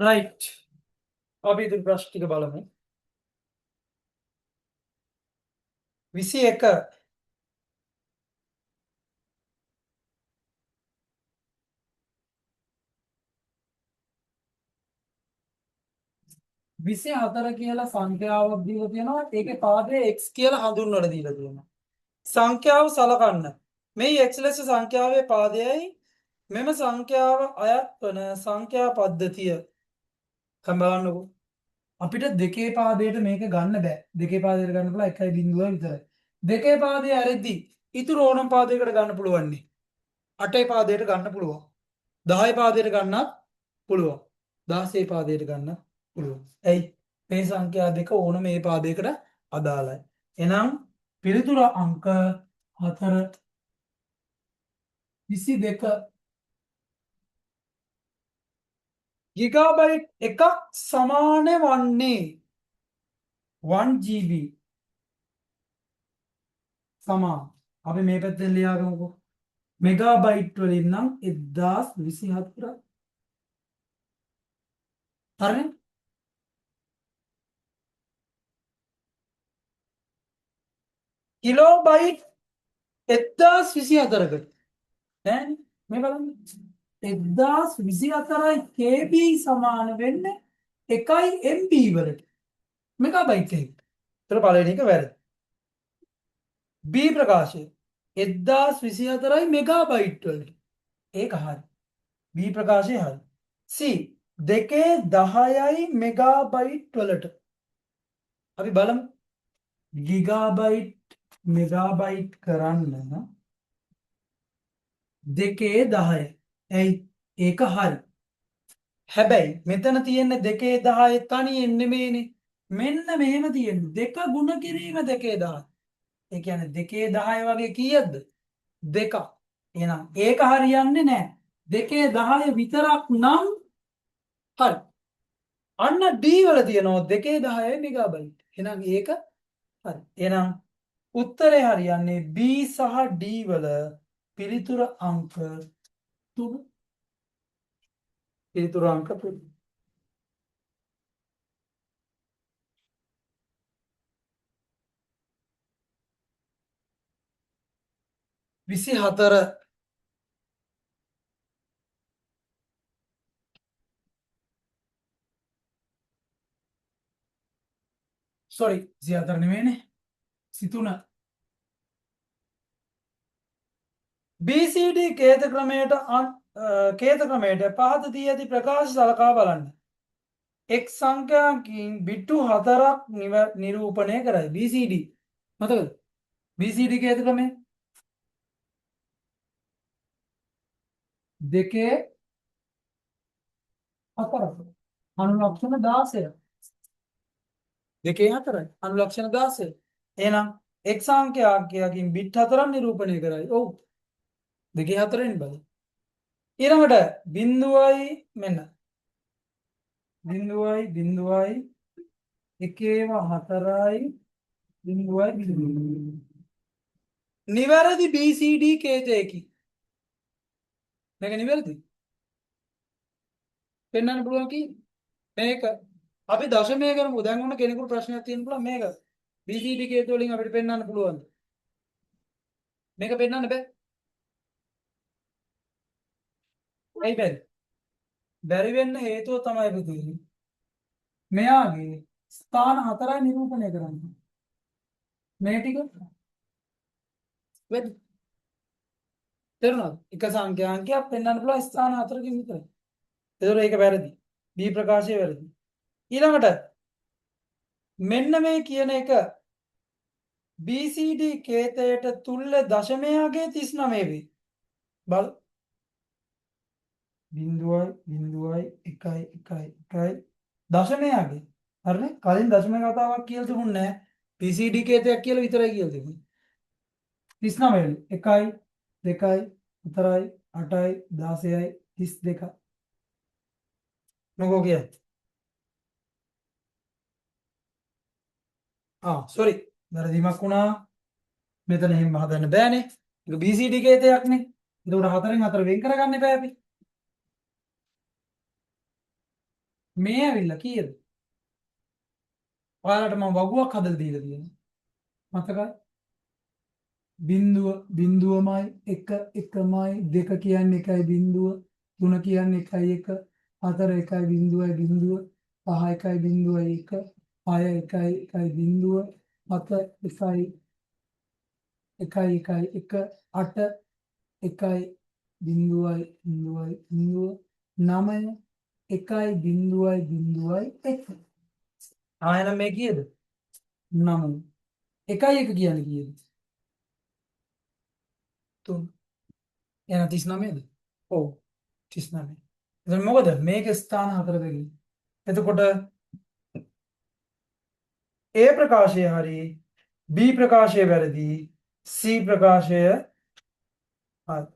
right අපි ඉදිරි ප්‍රශ්න ටික බලමු 21 24 කියලා සංඛ්‍යාවක් දීලා තියෙනවා ඒකේ පාදයේ x කියලා හඳුන්වලා දීලා තියෙනවා සංඛ්‍යාව සලකන්න මේ x ලෙස සංඛ්‍යාවේ පාදයයි මෙම සංඛ්‍යාව අයත් වන සංඛ්‍යා පද්ධතිය සම්බන්ධනකෝ අපිට දෙකේ පාදයට මේක ගන්න බෑ දෙකේ පාදයට ගන්න පුළුවන් 1.0 විතරයි දෙකේ පාදයේ ඇරෙද්දි ඉතුරු ඕනම පාදයකට ගන්න පුළුවන් නේ 8 පාදයට ගන්න පුළුවන් 10 පාදයට ගන්නත් පුළුවන් 16 පාදයට ගන්න පුළුවන් ඇයි මේ සංඛ්‍යා දෙක ඕන මේ පාදයකට අදාළයි එහෙනම් පිළිතුර අංක 4 22 ගිගාබයිට් එකක් සමාන වන්නේ 1 GB සමාන අපි මේ පැත්තෙන් ලියාගමුකෝ මෙගාබයිට් වලින් නම් 1024 හරිනේ කිලෝබයිට් 1024කට නෑනේ මේ බලන්න 1024යි KB සමාන වෙන්නේ 1යි MB වලට මෙගාබයිට් එකකට. ඒතර පළවෙනි එක වැරදි. B ප්‍රකාශය 1024යි මෙගාබයිට් වලට. ඒක හරි. B ප්‍රකාශය හරි. C 210යි මෙගාබයිට් වලට. අපි බලමු. ගිගාබයිට් මෙගාබයිට් කරන්න 210. ඇයි ඒක හරි. හැබැයි මෙතන තියෙන්නේ 210 තනියෙන් නෙමෙයිනේ. මෙන්න මෙහෙම තියෙන්නේ. දෙක ගුණ කිරීම 210. ඒ කියන්නේ 210 වගේ කීයක්ද? දෙකක්. එහෙනම් ඒක හරියන්නේ නැහැ. 210 විතරක් නම් හරි. අන්න D වල තියෙනවා 210 මෙගාබයිට්. එහෙනම් ඒක හරි. එහෙනම් උත්තරේ හරියන්නේ B සහ D වල පිළිතුර අංක 3. පිළිතුර අංක 3. විසි හතර සොරි 24 නෙමෙයිනේ 23 BCD කේත ක්‍රමයට පහත දී ඇති ප්‍රකාශ සලකා බලන්න එක් සංඛ්‍යාවකින් බිට්ටු 4ක් නිරූපණය කරයි BCD මතකද BCD කේත ක්‍රමය දෙකේ 4ක් අනුලක්ෂණ 16 දෙකේ 4යි අනුලක්ෂණ 16 එහෙනම් එක් සංඛ්‍යාවකින් බිට් 4ක් නිරූපණය කරයි ඔව් දෙකේ 4ෙන් බලන්න ඊළඟට බිඳුවයි මෙන්න බිඳුවයි එකේව 4යි බිඳුවයි නිවැරදි BCD කේතයකි මේක නිවැරදි පෙන්වන්න පුළුවන් කි මේක අපි දශමය කරමු දැන් ඔන්න කෙනෙකුට ප්‍රශ්නයක් තියෙන්න පුළුවන් මේක BCD කේත වලින් අපිට පෙන්වන්න පුළුවන් මේක පෙන්වන්න බෑ ඇයි බැරි වෙන්න හේතුව තමයි පුතේ මෙයාගේ ස්ථාන 4යි නිරූපණය කරන්න මේ ටික වෙද තේරුණාද එක සංඛ්‍යාංකයක් පෙන්වන්න පුළුවන් ස්ථාන 4කින් විතරයි ඒතකොට ඒක වැරදි B ප්‍රකාශය වැරදි ඊළඟට මෙන්න මේ කියන එක BCD කේතයට තුල්ල දශමයාගේ 39 වේ බල බිඳුවයි 1යි දශමයාගේ හරිනේ කලින් දශම කතාවක් කියලා තිබුණේ නැහැ BCD කේතයක් කියලා විතරයි කියලා තිබුණේ 39 1යි 2යි 4යි 8යි 16යි 32 මොකෝ කියන්නේ සෝරි වැරදීමක් වුණා මෙතන එහෙම හදන්න බෑනේ ඒක BCD කේතයක්නේ ඒකට 4න් 4 වෙන් කරගන්න එපා අපි මේ ඇවිල්ලා කීයද? ඔයාලට මම වගුවක් හදලා දීලා තියෙනවා. මතකයි? බිංදුව බිංදුවමයි එක එකමයි දෙක කියන්නේ එකයි බිංදුව තුන කියන්නේ එකයි එක හතර එකයි බිංදුවයි බිංදුව පහ එකයි බිංදුවයි එක හය එකයි එකයි බිංදුව හත එකයි එකයි එකයි එක අට එකයි බිංදුවයි බිංදුවයි බිංදුව නවය එකයි බිංදුවයි බිංදුවයි එක ආයෙනම් මේ කීයද? 9 එකයි එක කියන්නේ කීයද? 3 එහෙනම් 39ද? ඔව් 39. එතන මොකද මේක ස්ථාන හතරකදී. එතකොට A ප්‍රකාශය හරි B ප්‍රකාශය වැරදි C ප්‍රකාශය හරි.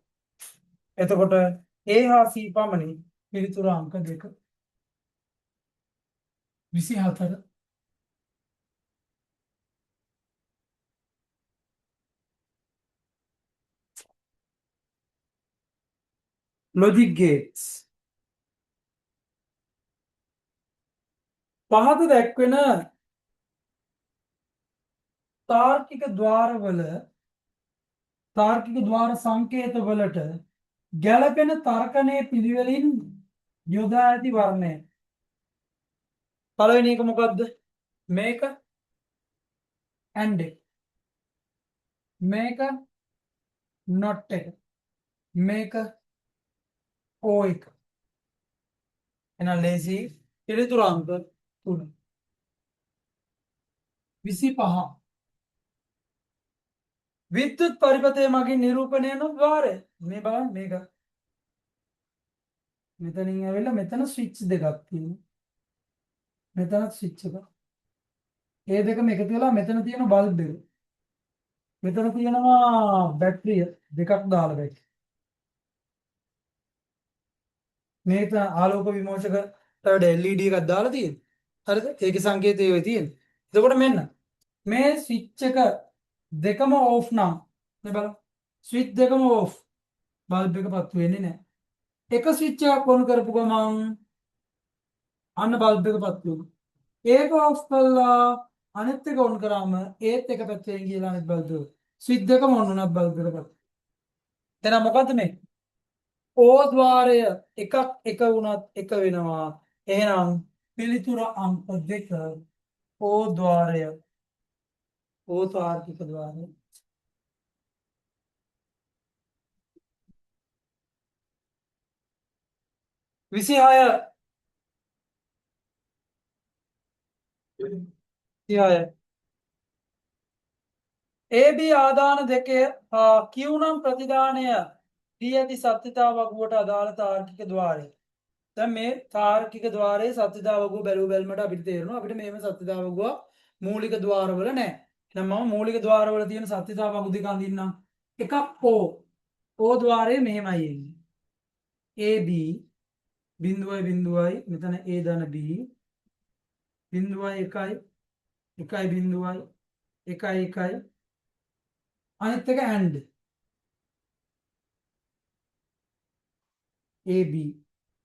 එතකොට A හා C පමණි පිළිතුර අංක 2 24. logic gates පහත දැක්වෙන තාර්කික ద్వාරවල තාර්කික ద్వාර සංකේතවලට ගැළපෙන තර්කණයේ පිළිවෙලින් යොදා ඇති වර්ණය. පළවෙනි එක මොකද්ද? මේක and එක. මේක not එක. මේක o එක. එහෙනම් ලේසි පිළිතුර අංක 3. 25 විද්‍යුත් පරිපථය මගින් නිරූපණය වන ద్వාරය. මේ බලන්න මේක. මෙතනින් ඇවිල්ලා මෙතන ස්විච් දෙකක් තියෙනවා. මෙතනත් ස්විච් එකක්. ඒ දෙකම එකතු වෙලා මෙතන තියෙන බල්බ් එක. මෙතන තියෙනවා බැටරිය දෙකක් දාලා බැටරි. මේක ආලෝක විමෝචකයට LED එකක් දාලා තියෙන්නේ. හරිද? ඒකේ සංකේතය ඔය තියෙන්නේ. එතකොට මෙන්න මේ ස්විච් එක දෙකම ඕෆ් නම් මේ බලන්න. ස්විච් දෙකම ඕෆ්. බල්බ් එක පත්තු වෙන්නේ නැහැ. එක ස්විච් එකක් ඔන් කරපු ගමන් අන්න බල්බ් එක පත්තු වෙනවා. ඒක ඕෆ් කළා අනිත් එක ඔන් කරාම ඒත් එක පැත්තෙන් ගිහලා අනිත් බල්බ් එක. ස්විච් දෙකම ඔන් වුණා බල්බ් එක පත්තු. එහෙනම් මොකද්ද මේ? ඕ ద్వාරය එකක් එක වුණත් එක වෙනවා. එහෙනම් පිළිතුර අංක 2 ඕ ద్వාරය ඕ තාර්කික ద్వාරය. 26 26 AB ආදාන දෙකේ Q නම් ප්‍රතිදානය දී ඇති සත්‍යතාව වගුවට අදාළ තාර්කික ద్వාරය. දැන් මේ තාර්කික ద్వාරයේ සත්‍යතාව වගුව බැලුව බැලමට අපිට තේරෙනවා අපිට මේව සත්‍යතාව වගුව මූලික ద్వාරවල නැහැ. එහෙනම් මම මූලික ద్వාරවල තියෙන සත්‍යතාව වගු දෙක අඳින්නම්. එකක් O. O ద్వාරය මෙහෙමයි එන්නේ. AB බිඳුවයි බිඳුවයි මෙතන A ධන B බිඳුවයි එකයි එකයි බිඳුවයි එකයි එකයි අනිත් එක and AB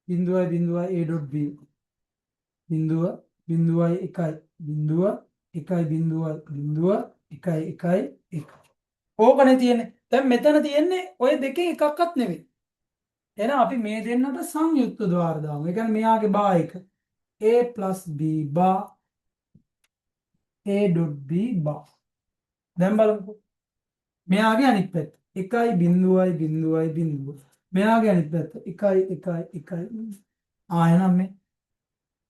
බිඳුවයි බිඳුවයි A dot B බිඳුව බිඳුවයි එකයි බිඳුව එකයි බිඳුවයි බිඳුව එකයි එකයි එක. ඕකනේ තියෙන්නේ. දැන් මෙතන තියෙන්නේ ඔය දෙකෙන් එකක්වත් නෙවෙයි. එහෙනම් අපි මේ දෙන්නට සංයුක්ත ద్వාර දාමු. ඒ කියන්නේ මෙයාගේ බා එක A plus B බා A dot B බා. දැන් බලමුකෝ. මෙයාගේ අනිත් පැත්ත. 1යි බිඳුවයි බිඳුවයි බිඳුව. මෙයාගේ අනිත් පැත්ත 1යි 1යි 1යි. එහෙනම්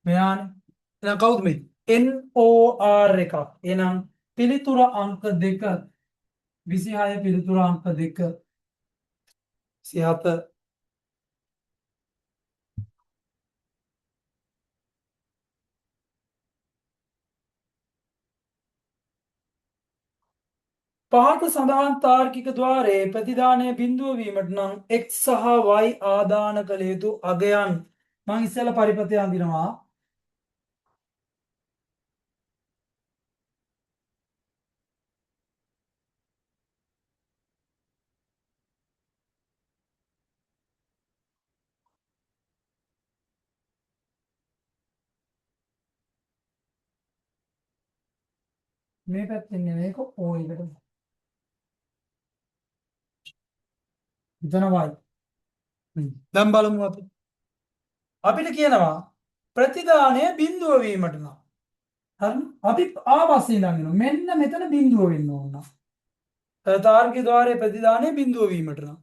මෙයානේ. එහෙනම් කවුද මේ? NOR එකක්. එහෙනම් පිළිතුර අංක 2 26 පිළිතුර අංක 2 27 පහත සඳහන් තාර්කික ద్వාරයේ ප්‍රතිදානය බිඳුව වීමට නම් x සහ y ආදාන කළ යුතු අගයන් මම ඉස්සෙල්ලා පරිපථය අඳිනවා. මේ පැත්තෙන් මේක O එකට. මෙතන y. දැන් බලමු අපි. අපිට කියනවා ප්‍රතිදානය බිඳුව වීමට නම්. හරි? අපි ආපස්සේ ඉඳන් එනවා. මෙන්න මෙතන බිඳුව වෙන්න ඕන. තාර්කික ద్వාරයේ ප්‍රතිදානය බිඳුව වීමට නම්.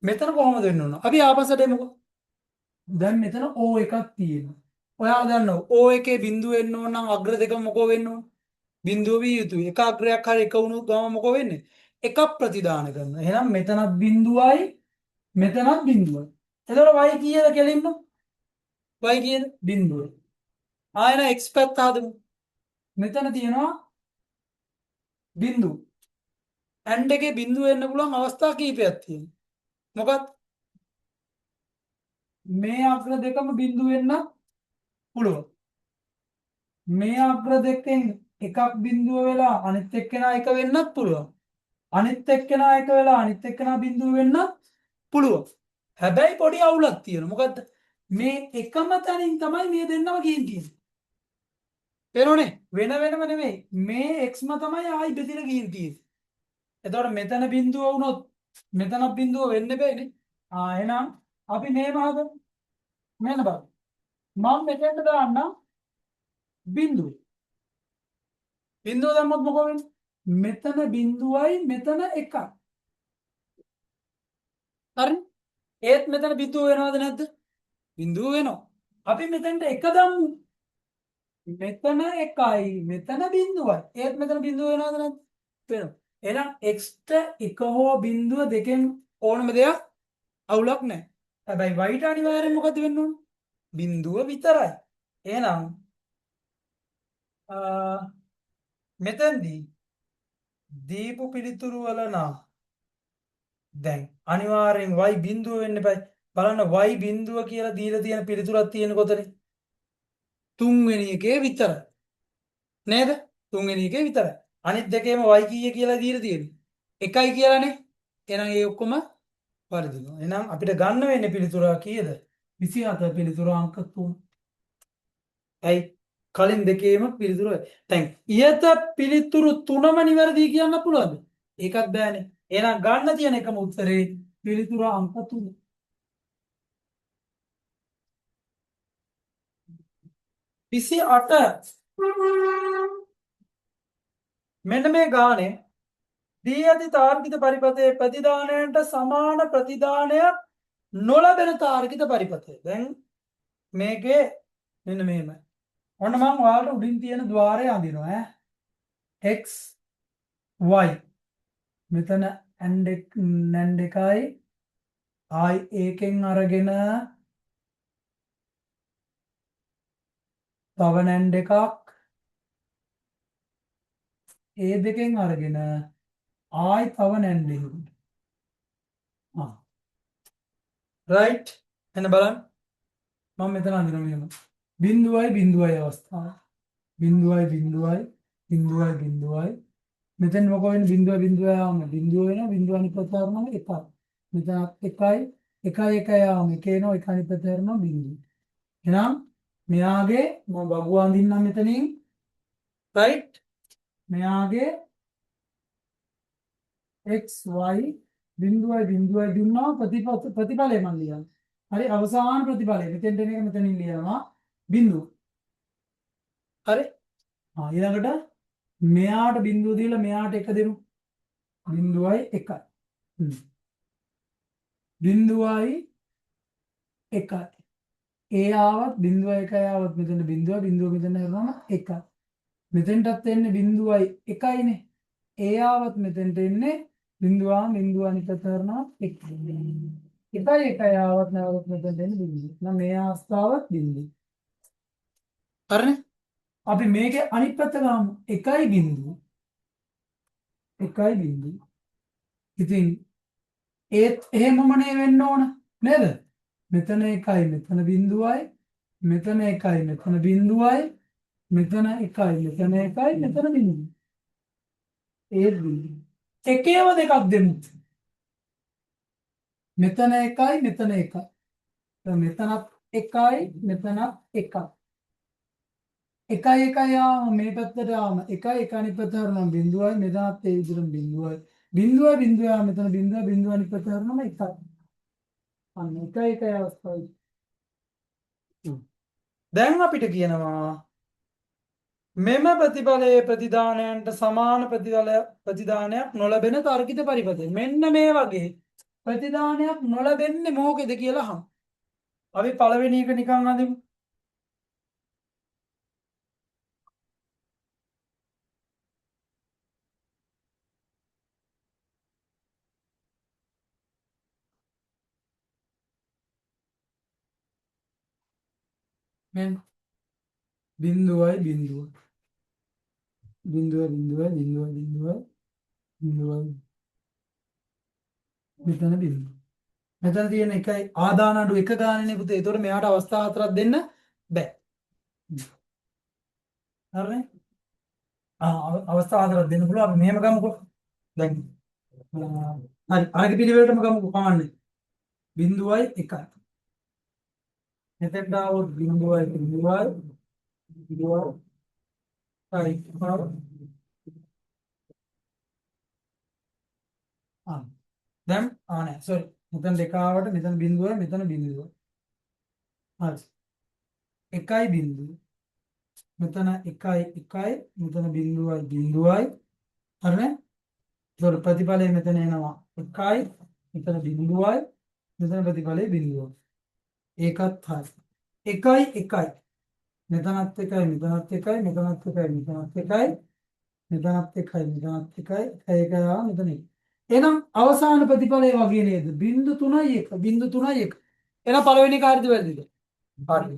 මෙතන කොහොමද වෙන්න ඕන? අපි ආපස්සට එමුකෝ. දැන් මෙතන O එකක් තියෙනවා. ඔයා දන්නවා O එකේ බිඳුව වෙන්න ඕන නම් අග්‍ර දෙක මොකෝ වෙන්න ඕන? බිඳුව විය යුතුයි. එක අග්‍රයක් හරි එක වුණු ගම මොකෝ වෙන්නේ? එකක් ප්‍රතිදාන කරනවා. එහෙනම් මෙතනත් බිඳුවයි මෙතනත් බිඳුවයි. එතකොට y කීයද කෙලින්ම? y කීයද? බිඳුවයි. ආයෙන x පැත්ත හදමු. මෙතන තියෙනවා බිඳුව. ඇන්ඩ් එකේ බිඳුව වෙන්න පුළුවන් අවස්ථා කීපයක් තියෙනවා. මොකක්ද? මේ අග්‍ර දෙකම බිඳුව වෙන්න පුළුවන්. මේ අග්‍ර දෙකෙන් එකක් බිඳුව වෙලා අනිත් එක්කෙනා එක වෙන්නත් පුළුවන්. අනිත් එක්කෙනා එක වෙලා අනිත් එක්කෙනා බිඳුව වෙන්නත් පුළුවන්. හැබැයි පොඩි අවුලක් තියෙනවා. මොකද්ද? මේ එකම තැනින් තමයි මේ දෙන්නම ගිහින් තියෙන්නේ. තේරුණේ? වෙන වෙනම නෙමෙයි. මේ xම තමයි ආයි බෙදලා ගිහින් තියෙන්නේ. එතකොට මෙතන බිඳුව වුණොත් මෙතන බිඳුව වෙන්න බෑනේ. එහෙනම් අපි මේව හදමු. මෙන්න බලන්න. මම මෙතෙන්ට දාන්නම් බිඳුව. බිඳුව දැම්මොත් මොකෝ වෙන්නේ? මෙතන බිඳුවයි මෙතන එකයි. හරි? ඒත් මෙතන බිඳුව වෙනවද නැද්ද? බිඳුව වෙනවා. අපි මෙතෙන්ට එක දාමු. මෙතන එකයි මෙතන බිඳුවයි. ඒත් මෙතන බිඳුව වෙනවද නැද්ද? වෙනවා. එහෙනම් x ට එක හෝ බිඳුව දෙකෙන් ඕනම දෙයක් අවුලක් නැහැ. හැබැයි y ට අනිවාර්යෙන් මොකද වෙන්න ඕන? බිඳුව විතරයි. එහෙනම් මෙතෙන්දී දීපු පිළිතුරු වල නම් දැන් අනිවාර්යෙන් y බිඳුව වෙන්න එපා. බලන්න y බිඳුව කියලා දීලා තියෙන පිළිතුරක් තියෙන කොතනද? තුන්වෙනි එකේ විතරයි. නේද? තුන්වෙනි එකේ විතරයි. අනිත් දෙකේම y කීය කියලා දීලා තියෙන්නේ. එකයි කියලානේ. එහෙනම් ඒ ඔක්කොම වර්ධිනවා. එහෙනම් අපිට ගන්න වෙන්නේ පිළිතුර කීයද? 27 පිළිතුර අංක 3. ඇයි? කලින් දෙකේම පිළිතුර. දැන් ඉහත පිළිතුරු තුනම නිවැරදි කියන්න පුළුවන්ද? ඒකත් බෑනේ. එහෙනම් ගන්න තියෙන එකම උත්තරේ පිළිතුර අංක 3. 28 මෙන්න මේ ගානේ දී ඇති තාර්කික පරිපථයේ ප්‍රතිදානයට සමාන ප්‍රතිදානයක් නොලැබෙන තාර්කික පරිපථය. දැන් මේකේ මෙන්න මෙහෙමයි. ඔන්න මම ඔයාලට උඩින් තියෙන ద్వාරය අඳිනවා x y මෙතන and එකයි i ඒකෙන් අරගෙන තව and එකක් ඒ දෙකෙන් අරගෙන ආයි තව and එකකට. රයිට්. එන්න බලන්න. මම මෙතන අඳිනවා මෙහෙම. බිඳුවයි බිඳුවයි අවස්ථාව. බිඳුවයි බිඳුවයි බිඳුවයි බිඳුවයි මෙතෙන් මොකෝ වෙන්නේ? බිඳුව බිඳුව යාම බිඳුව වෙනවා. බිඳුව අනිත් පැත්තට යනවා එකක්. මෙතන එකයි එකයි එක යාම එක එනවා එක අනිත් පැත්තට යනවා බිඳුව. එහෙනම් මෙයාගේ මම වගුව අඳින්නම් මෙතනින්. රයිට්. මෙයාගේ x y බිඳුවයි බිඳුවයි දුන්නා ප්‍රතිඵලය මම ලියනවා. හරි අවසාන ප්‍රතිඵලය මෙතෙන්ට එන එක මෙතනින් ලියනවා බිඳුව. හරි? ඊළඟට මෙයාට බිඳුව දීලා මෙයාට එක දෙමු. බිඳුවයි එකයි. බිඳුවයි එකයි. ඒ ආවත් බිඳුවයි එකයි ආවත් මෙතන බිඳුව බිඳුව මෙතන කරනවා එකයි. මෙතෙන්ටත් එන්නේ බිඳුවයි එකයිනේ. ඒ ආවත් මෙතෙන්ට එන්නේ බිඳුව අනිත් පැත්ත කරනවා එකයි. එකයි එකයි ආවත් නැවත මෙතෙන්ට එන්නේ බිඳුව. නම් මේ අවස්ථාවත් බිඳුව. හරිනේ? අපි මේකේ අනිත් පැත්ත ගමු. එකයි බිඳුව. එකයි බිඳුව. ඉතින් ඒත් එහෙමමනේ වෙන්න ඕන නේද? මෙතන එකයි මෙතන බිඳුවයි මෙතන එකයි මෙතන බිඳුවයි මෙතන එකයි මෙතන එකයි මෙතන බිඳුව. ඒත් බිඳුව. එකේව දෙකක් දෙමු. මෙතන එකයි මෙතන එකයි. මෙතනත් එකයි මෙතනත් එකයි. එකයි එකයි යාම මේ පැත්තට යාම එකයි එක අනිත් පැත්තට හරනම් බිඳුවයි මෙතනත් ඒ විදිහටම බිඳුවයි බිඳුව යාම මෙතන බිඳුව අනිත් පැත්තට හරනම එකයි අන්න එකයි එකයි අවස්ථාවයි දැන් අපිට කියනවා මෙම ප්‍රතිඵලයේ ප්‍රතිදානයන්ට සමාන ප්‍රතිදානයක් නොලැබෙන තර්කිත පරිපථය මෙන්න මේ වගේ ප්‍රතිදානයක් නොලැබෙන්නේ මොකේද කියලා අහමු අපි පළවෙනි එක නිකන් අඳිමු මෙන්න බිඳුවයි බිඳුව බිඳුවයි මෙතන බිඳුව මෙතන තියෙන එකයි ආදාන අඩු එක ගානනේ පුතේ. ඒතකොට මෙයාට අවස්ථා හතරක් දෙන්න බෑ. හරිනේ? අවස්ථා හතරක් දෙන්න පුළුවන්. අපි මෙහෙම ගමුකෝ. දැන් හරි. ආගේ පිළිවෙලටම ගමුකෝ කවන්නේ. බිඳුවයි එකයි. මෙතෙන්ට આવොත් බිඳුවයි හරි. දැන් නෑ සෝරි. මෙතන දෙක ආවට මෙතන බිඳුවයි මෙතන බිඳුවයි. හරි. එකයි බිඳුව. මෙතන එකයි මෙතන බිඳුවයි හරිනේ? ඒතකොට ප්‍රතිඵලය මෙතන එනවා එකයි මෙතන බිඳුවයි මෙතන ප්‍රතිඵලය බිඳුවයි. ඒකත් හරි. එකයි මෙතනත් එකයි මෙතනත් එකයි මෙතනත් එකයි මෙතනත් එකයි මෙතනත් එකයි මෙතනත් එකයි එක යා මෙතන එක. එහෙනම් අවසාන ප්‍රතිඵලය වගේ නේද? 0.3 එහෙනම් පළවෙනි කාර්යද වැරදිද? හරි.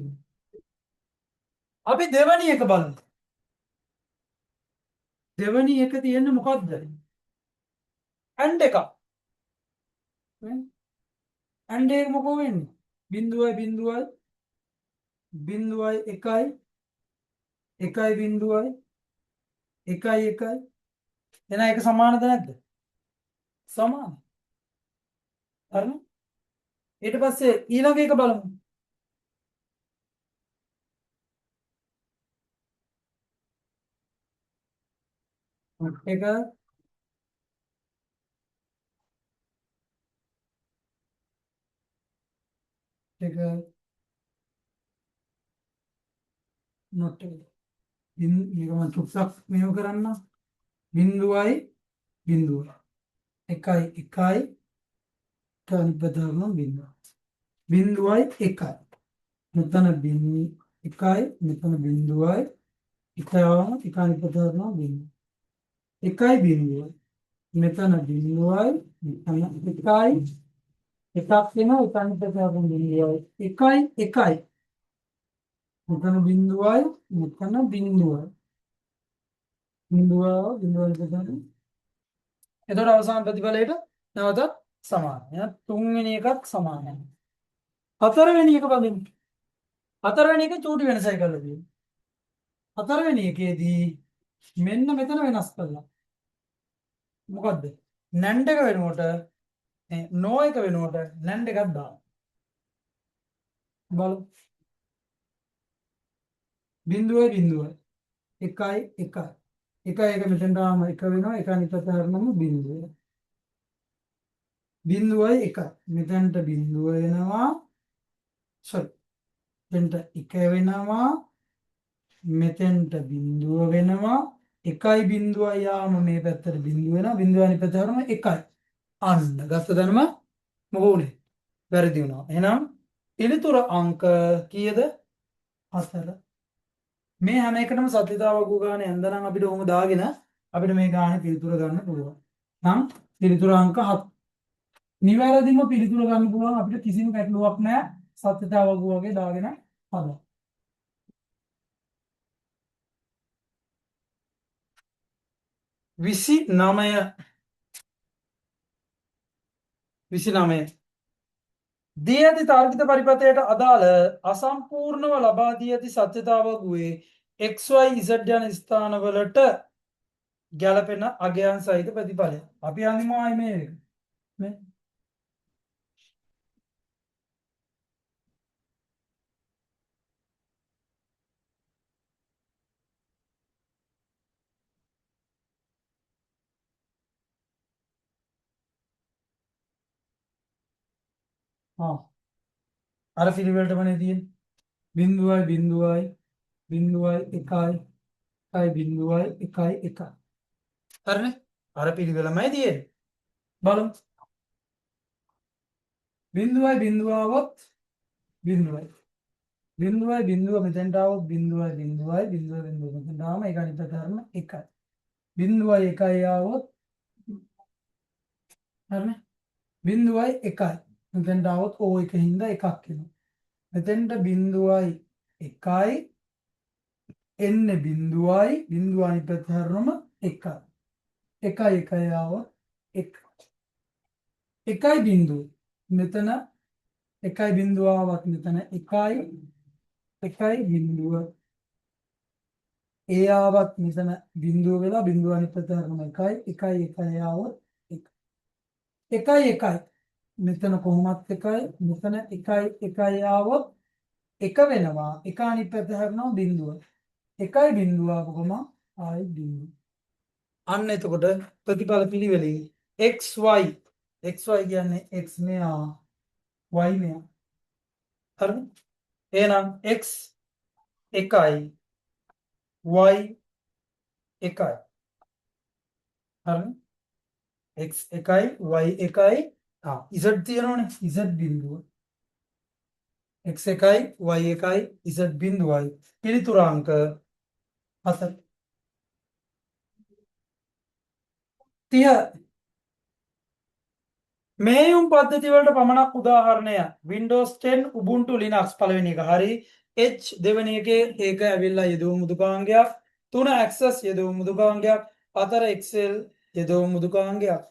අපි දෙවැනි එක බලමු. දෙවැනි එක තියෙන්නේ මොකද්ද? ඇන්ඩ් එකක්. ඇන්ඩ් එක මොකෝ වෙන්නේ? බිඳුවයි එකයි බිඳුවයි එකයි එහෙනම් ඒක සමානද නැද්ද? සමාන. හරිනේ? ඊට පස්සේ ඊළඟ එක බලමු. එක එක නොට් එක. මේක මම චුට්ටක් මෙහෙම කරන්න. බිඳුවයි එකයි අනිත් පැත්ත කරනවා බිඳුවයි එකයි. මෙතන එකයි මෙතන බිඳුවයි එකයවම එක අනිත් පැත්ත කරනවා බිඳුව. එකයි බිඳුවයි. මෙතන බිඳුවයි මෙතන එකයි එකක් වෙනවා එක අනිත් පැත්ත කරනවා බිඳුවයි. එකයි මෙතන බිඳුවයි මෙතන බිඳුවයි දෙකම. එතකොට අවසාන ප්‍රතිඵලයට නැවතත් සමානයි. එහෙනම් තුන්වෙනි එකත් සමානයි. හතරවෙනි එක බලමු. හතරවෙනි එක චූටි වෙනසයි කරලා තියෙන්නේ. හතරවෙනි එකේදී මෙන්න මෙතන වෙනස් කළා. මොකද්ද? නැන්ඩ් එක වෙනුවට නෝ එක වෙනුවට නැන්ඩ් එකක් දානවා. බලමු. බිඳුවයි එකයි එක මෙතෙන්ට ආවම එක වෙනවා එක අනිත් පැත්ත හරනම බිඳුවයි එකයි මෙතෙන්ට බිඳුව වෙනවා සෝරි මෙතෙන්ට එක වෙනවා මෙතෙන්ට බිඳුව වෙනවා එකයි බිඳුවයි යාම මේ පැත්තට බිඳුව වෙනවා බිඳුව අනිත් පැත්ත හරනම එකයි අන්න ගත්ත දැනුම මොකෝ උනේ වැරදි වුණා එහෙනම් පිළිතුර අංක කීයද 4 මේ හැම එකටම සත්‍යතාවක් ගාන ඇඳනම් අපිට ඕම දාගෙන අපිට මේ ගානේ පිළිතුර ගන්න පුළුවන්. නම් පිළිතුර අංක 7. නිවැරදිම පිළිතුර ගන්න පුළුවන් අපිට කිසිම ගැටලුවක් නැහැ. සත්‍යතාවක් වගේ දාගෙන හදන්න. 29 දී ඇති තාර්කික පරිපථයට අදාළ අසම්පූර්ණව ලබා දී ඇති සත්‍යතාවක් වූයේ XYZ යන ස්ථානවලට ගැලපෙන අගයන් සහිත ප්‍රතිඵලය. අපි අඳිමු ආයේ මේ එක. මේ අර පිළිවෙලටමනේ තියෙන්නේ. බිඳුවයි බිඳුවයි බිඳුවයි එකයි එකයි බිඳුවයි එකයි එකයි. හරිනේ? අර පිළිවෙලමයි තියෙන්නේ. බලමු. බිඳුවයි බිඳුව આવොත් බිඳුවයි. බිඳුවයි බිඳුව මෙතෙන්ට આવොත් බිඳුවයි බිඳුවයි බිඳුව බිඳුව මෙතෙන්ට ආවම ඒක අනිත් පැත්ත කරන එකයි. බිඳුවයි එකයි આવොත් හරිනේ? බිඳුවයි එකයි. මෙතෙන්ට આવොත් ඕ එකකින් හින්දා එකක් එනවා. මෙතෙන්ට බිඳුවයි එකයි එන්නේ බිඳුවයි බිඳුව අනිත් පැත්ත හැරුණම එකයි. එකයි එකයි આવොත් එක. එකයි බිඳුව. මෙතන එකයි බිඳුව આવත් මෙතන එකයි එකයි බිඳුව. ඒ ආවත් මෙතන බිඳුව වෙලා බිඳුව අනිත් පැත්ත හැරුණම එකයි එකයි එකයි આવොත් එක. එකයි එකයි. මෙතන කොහොමත් එකයි මෙතන එකයි එකයි આવොත් එක වෙනවා. එක අනිත් පැත්ත හැරුණම බිඳුව. එකයි බිඳුව ආපුවම ආයි බිඳුව. අන්න එතකොට ප්‍රතිඵල පිළිවෙලින් xy xy කියන්නේ x මෙයා y මෙයා. හරිද? එහෙනම් x එකයි y එකයි. හරිද? x එකයි y එකයි z තියෙනවනේ z බිඳුව. x එකයි y එකයි z බිඳුවයි. පිළිතුරාංක 7 30. මේයුම් පද්ධති වලට පමණක් උදාහරණය Windows 10 Ubuntu Linux පළවෙනි එක හරි H දෙවෙනි එකේ ඒක ඇවිල්ලා යෙදුණු මුදුකාංගයක් 3 Access යෙදුණු මුදුකාංගයක් 4 Excel යෙදුණු මුදුකාංගයක්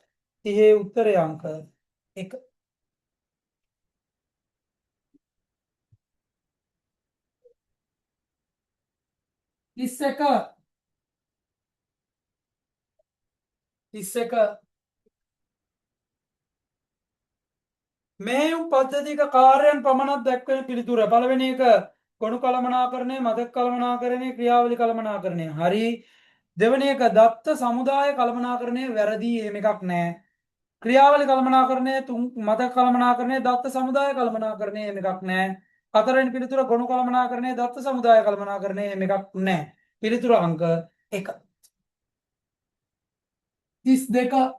30 උත්තරය අංක 1 31 31 මේයුම් පද්ධතික කාර්යයන් පමණක් දැක්වෙන පිළිතුර පළවෙනි එක ගොනු කළමනාකරණය මතක කළමනාකරණය ක්‍රියාවලි කළමනාකරණය හරි දෙවෙනි එක දත්ත සමුදාය කළමනාකරණය වැරදි එහෙම එකක් නැහැ ක්‍රියාවලි කළමනාකරණය මතක කළමනාකරණය දත්ත සමුදාය කළමනාකරණය එහෙම එකක් නැහැ හතරවෙනි පිළිතුර ගොනු කළමනාකරණය දත්ත සමුදාය කළමනාකරණය එහෙම එකක් නැහැ පිළිතුර අංක 1 32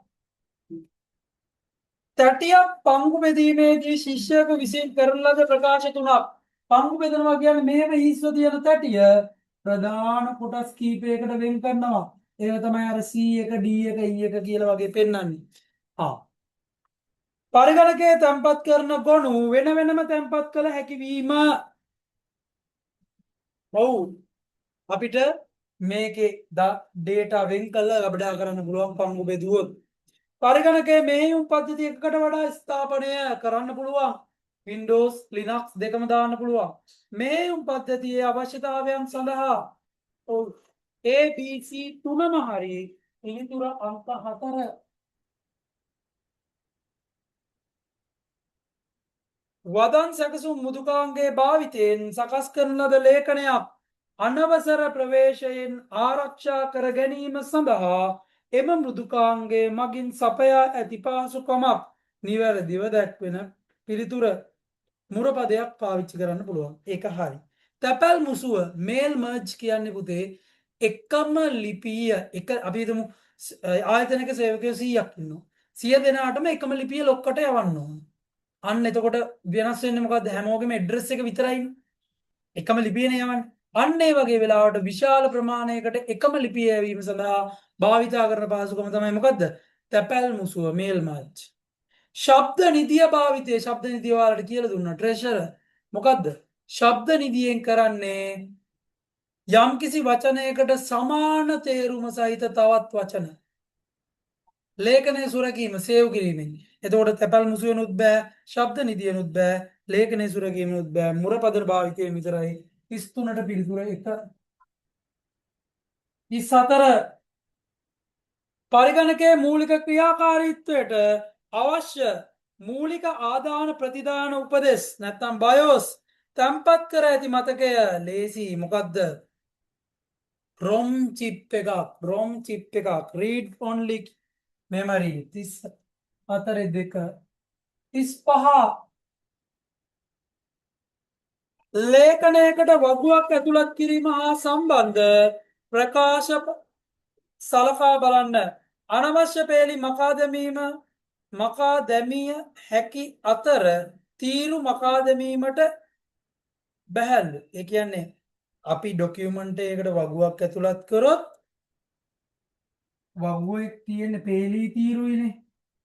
තැටියක් පංගු බෙදීමේදී ශිෂ්‍යයෙකු විසින් කරන ලද ප්‍රකාශ තුනක් පංගු බෙදනවා කියන්නේ මේව හිස්ව තියෙන තැටිය ප්‍රධාන කොටස් කීපයකට වෙන් කරනවා ඒක තමයි අර C එක D එක E එක කියලා වගේ පෙන්වන්නේ පරිගණකයේ තැන්පත් කරන ගොනු වෙන වෙනම තැන්පත් කළ හැකි වීම ඔව් අපිට මේකේ ඩේටා වෙන් කරලා ගබඩා කරන්න පුළුවන් පංගු බෙදුවොත් පරිගණකයේ මෙහෙයුම් පද්ධති එකකට වඩා ස්ථාපනය කරන්න පුළුවන් Windows Linux දෙකම දාන්න පුළුවන් මෙහෙයුම් පද්ධතියේ අවශ්‍යතාවයන් සඳහා ABC තුනම හරි පිළිතුර අංක 4 වදන් සැකසුම් මුදුකාංගයේ භාවිතයෙන් සකස් කරන ලද ලේඛනයක් අනවසර ප්‍රවේශයෙන් ආරක්ෂා කර ගැනීම සඳහා එම මෘදුකාංගයේ මගින් සපයා ඇති පහසුකමක් නිවැරදිව දැක්වෙන පිළිතුර මුරපදයක් පාවිච්චි කරන්න පුළුවන් ඒක හරි තැපැල් මුසුව මේල් මර්ජ් කියන්නේ පුතේ එකම ලිපිය එක අපි හිතමු ආයතනයක සේවකයෝ 100ක් ඉන්නවා 100 දෙනාටම එකම ලිපිය ලොක්කට යවන්න ඕන අන්න එතකොට වෙනස් වෙන්නේ මොකද්ද හැමෝගෙම ඇඩ්‍රස් එක විතරයිනේ එකම ලිපියනේ යවන්නේ අන්න ඒ වගේ වෙලාවට විශාල ප්‍රමාණයකට එකම ලිපිය යැවීම සඳහා භාවිතා කරන පහසුකම තමයි මොකද්ද තැපැල් මුසුව මේල් මර්ජ් ශබ්ද නිදිය භාවිතය ශබ්ද නිදිය ඔයාලට කියලා දුන්නා ට්‍රෙෂර් මොකද්ද ශබ්ද නිදියෙන් කරන්නේ යම්කිසි වචනයකට සමාන තේරුම සහිත තවත් වචන ලේඛනය සුරකීම සේව් කිරීමෙන් එතකොට තැපැල් මුසුවෙනුත් බෑ ශබ්ද නිදියනුත් බෑ ලේඛනය සුරකීමනුත් බෑ මුරපදර භාවිතයෙන් විතරයි 33ට පිළිතුර 1 34 පරිගණකයේ මූලික ක්‍රියාකාරීත්වයට අවශ්‍ය මූලික ආදාන ප්‍රතිදාන උපදෙස් නැත්නම් බයෝස් තැන්පත් කර ඇති මතකය ලේසි මොකද්ද ROM chip එකක් read only memory 34 2 35 ලේඛනයකට වගුවක් ඇතුළත් කිරීම හා සම්බන්ධ ප්‍රකාශ සලකා බලන්න. අනවශ්‍ය පේලි මකා දැමිය හැකි අතර තීරු මකා දැමීමට බැහැල්ලු. ඒ කියන්නේ අපි ඩොකියුමන්ට් එකකට වගුවක් ඇතුළත් කරොත් වගුවෙක් තියෙන පේලී තීරුයිනේ.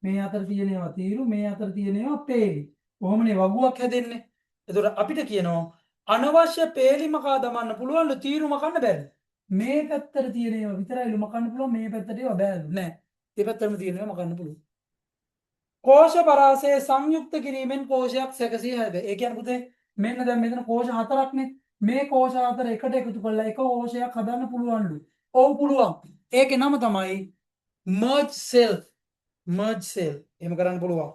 මේ අතර තියෙනවා තීරු, මේ අතර තියෙනවා පේලි. කොහොමනේ වගුවක් හැදෙන්නේ? එතකොට අපිට කියනවා අනවශ්‍ය පේලි මකා දමන්න පුළුවන්ලු තීරු මකන්න බැහැ. මේ පැත්තට තියෙන ඒවා විතරයිලු මකන්න පුළුවන්, මේ පැත්තට ඒවා බෑලු නෑ. ඒ පැත්තටම තියෙන ඒවා මකන්න පුළුවන්. කෝෂ පරාසය සංයුක්ත කිරීමෙන් කෝෂයක් සැකසිය හැකියි. ඒ කියන්නේ පුතේ මෙන්න දැන් මෙතන කෝෂ හතරක්නේ. මේ කෝෂ හතර එකට එකතු කරලා එක කෝෂයක් හදන්න පුළුවන්ලු. ඔව් පුළුවන්. ඒකේ නම තමයි merge cell. merge cell. එහෙම කරන්න පුළුවන්.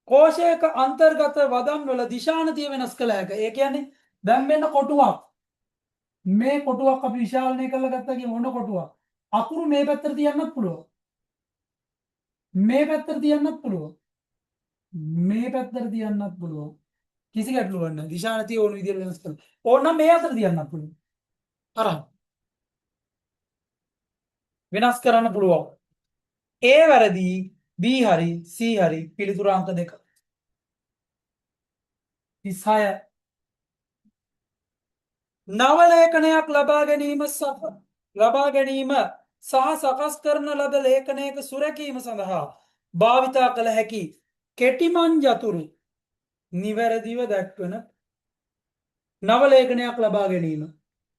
කෝෂයක අන්තර්ගත වදන් වල දිශානතිය වෙනස් කළ හැකියි. ඒ කියන්නේ දැන් මෙන්න කොටුවක්. මේ කොටුවක් අපි විශාලනය කරලා ගත්තා කියන මොන කොටුවක්. අකුරු මේ පැත්තට තියන්නත් පුළුවන්. මේ පැත්තට තියන්නත් පුළුවන්. මේ පැත්තට තියන්නත් පුළුවන්. කිසි ගැටලුවක් නැහැ. දිශානතිය ඕන විදිහට වෙනස් කරන්න. ඕනනම් මේ අතට තියන්නත් පුළුවන්. හරහා. වෙනස් කරන්න පුළුවන්. A වැරදි, B හරි, C හරි පිළිතුරු අංක 2. 36 නව ලේඛනයක් ලබා ගැනීම සහ සකස් කරන ලද ලේඛනයක සුරැකීම සඳහා භාවිතා කළ හැකි කෙටිමන් යතුරු නිවැරදිව දැක්වන නව ලේඛනයක් ලබා ගැනීම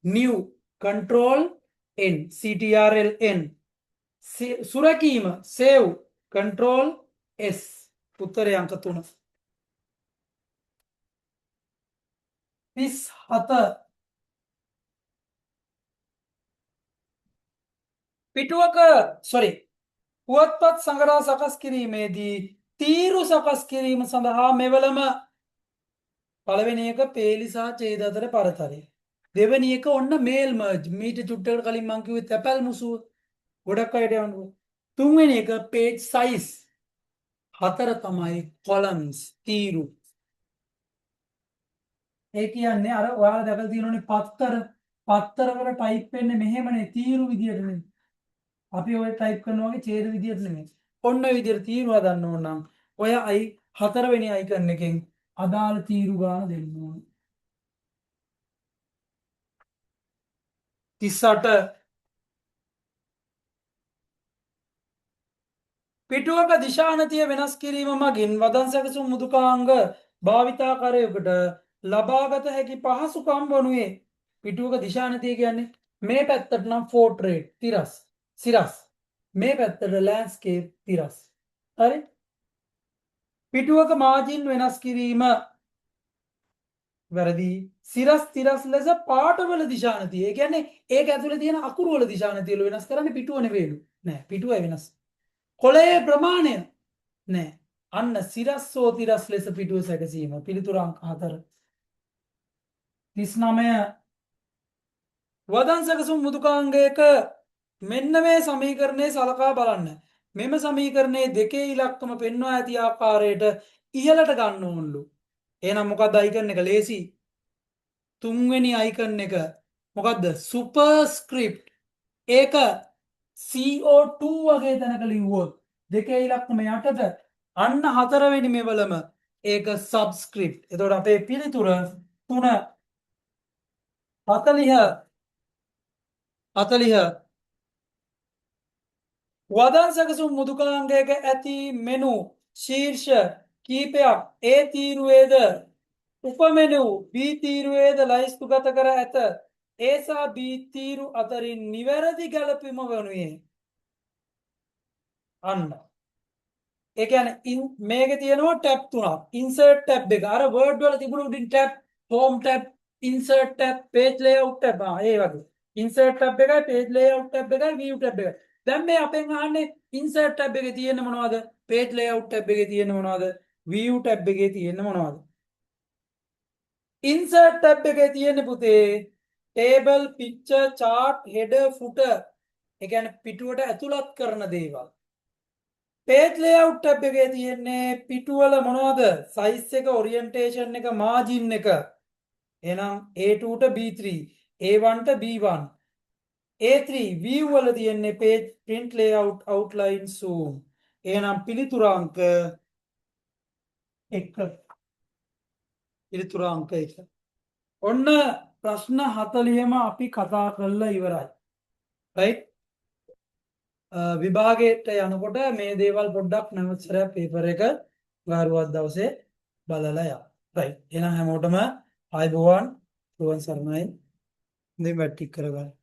new control n ctrl n සුරැකීම save control s උත්තරය අංක 3 37 පුවත්පත් සංගරා සකස් කිරීමේදී තීරු සකස් කිරීම සඳහා මෙවලම පළවෙනි එක පේලි සහ ඡේද අතර පරතරය. දෙවෙනි එක ඔන්න මේල් මර්ජ්. මීට චුට්ටකට කලින් මං කිව්වේ තැපැල් මුසුව. ගොඩක් අයට යනවා. තුන්වෙනි එක page size. හතර තමයි columns තීරු. ඒ කියන්නේ අර ඔයාලා දැකලා තියෙනෝනේ පත්තර වල ටයිප් වෙන්නේ මෙහෙමනේ තීරු විදියටනේ. අපි ඔය ටයිප් කරනවා වගේ ඡේද විදියට නෙමෙයි. ඔන්න ඔය විදියට තීරු හදන්න ඕන නම් ඔය හතරවෙනි අයිකන් එකෙන් අදාළ තීරු ගාන දෙන්න ඕනේ. 38 පිටුවක දිශානතිය වෙනස් කිරීම මගින් වදන් සැකසුම් මුදුකාංග භාවිතාකරයකට ලබාගත හැකි පහසුකම් වනුයේ පිටුවක දිශානතිය කියන්නේ මේ පැත්තට නම් ෆෝට්‍රේට් තිරස් සිරස් මේ පැත්තට ලෑන්ස්කේප් තිරස් හරි පිටුවක මාජින් වෙනස් කිරීම වැරදි සිරස් තිරස් ලෙස පාටවල දිශානතිය ඒ කියන්නේ ඒක ඇතුලේ තියෙන අකුරු වල දිශානතිය වෙනස් කරන්නේ පිටුව නෙවෙයිලු නෑ පිටුවයි වෙනස් කොළයේ ප්‍රමාණය නෑ අන්න සිරස් සෝ තිරස් ලෙස පිටුව සැකසීම පිළිතුරු අංක 4 39 වදන් සැකසුම් මුදුකාංගයක මෙන්න මේ සමීකරණය සලකා බලන්න මෙම සමීකරණයේ දෙකේ ඉලක්කම පෙන්වා ඇති ආකාරයට ඉහළට ගන්න ඕනලු එහෙනම් මොකක්ද අයිකන් එක ලේසි තුන්වෙනි අයිකන් එක මොකක්ද සුපර්ස්ක්‍රිප්ට් ඒක CO2 වගේ තැනක ලිව්වොත් දෙකේ ඉලක්කම යටට අන්න හතරවෙනි මෙවලම ඒක සබ්ස්ක්‍රිප්ට්. එතකොට අපේ පිළිතුර 3 40 වදන් සැකසුම් මුදුකාංගයක ඇති මෙනු ශීර්ෂ කීපයක් A තීරුවේද උපමෙනු B තීරුවේද ලයිස්තුගත කර ඇත. A සහ B තීරු අතරින් නිවැරදි ගැලපීම වනුයේ අන්න ඒ කියන්නේ මේකේ තියෙනවා ටැබ් තුනක් ඉන්සර්ට් ටැබ් එක අර වර්ඩ් වල තිබුණු උඩින් tab home tab insert tab page layout tab ඒ වගේ ඉන්සර්ට් ටැබ් එකයි පේජ් ලේඅවුට් ටැබ් එකයි view ටැබ් එකයි දැන් මේ අපෙන් අහන්නේ ඉන්සර්ට් ටැබ් එකේ තියෙන්නේ මොනවද පේජ් ලේඅවුට් ටැබ් එකේ තියෙන්නේ මොනවද view ටැබ් එකේ තියෙන්නේ මොනවද ඉන්සර්ට් ටැබ් එකේ තියෙන්නේ පුතේ table picture chart header footer ඒ කියන්නේ පිටුවට ඇතුළත් කරන දේවල් පේජ් ලේඅවුට් ටැබ් එකේ තියෙන්නේ පිටුවල මොනවද සයිස් එක ඔරියන්ටේෂන් එක මාජින් එක එහෙනම් A2 ට B3 A1 ට B1 A3 view වල තියෙන්නේ page print layout outline zoom එහෙනම් පිළිතුරාංක 1 පිළිතුරාංක 1 ඔන්න ප්‍රශ්න 40ම අපි කතා කරලා ඉවරයි right විභාගයට යනකොට මේ දේවල් පොඩ්ඩක් නැවත සැරයක් පේපර් එක ගාරුවක් දවසේ බලලා යන්න right එහෙනම් හැමෝටම ආයුබෝවන් සුවන් සරණයි ඉතින් වැට් ටික කරගන්න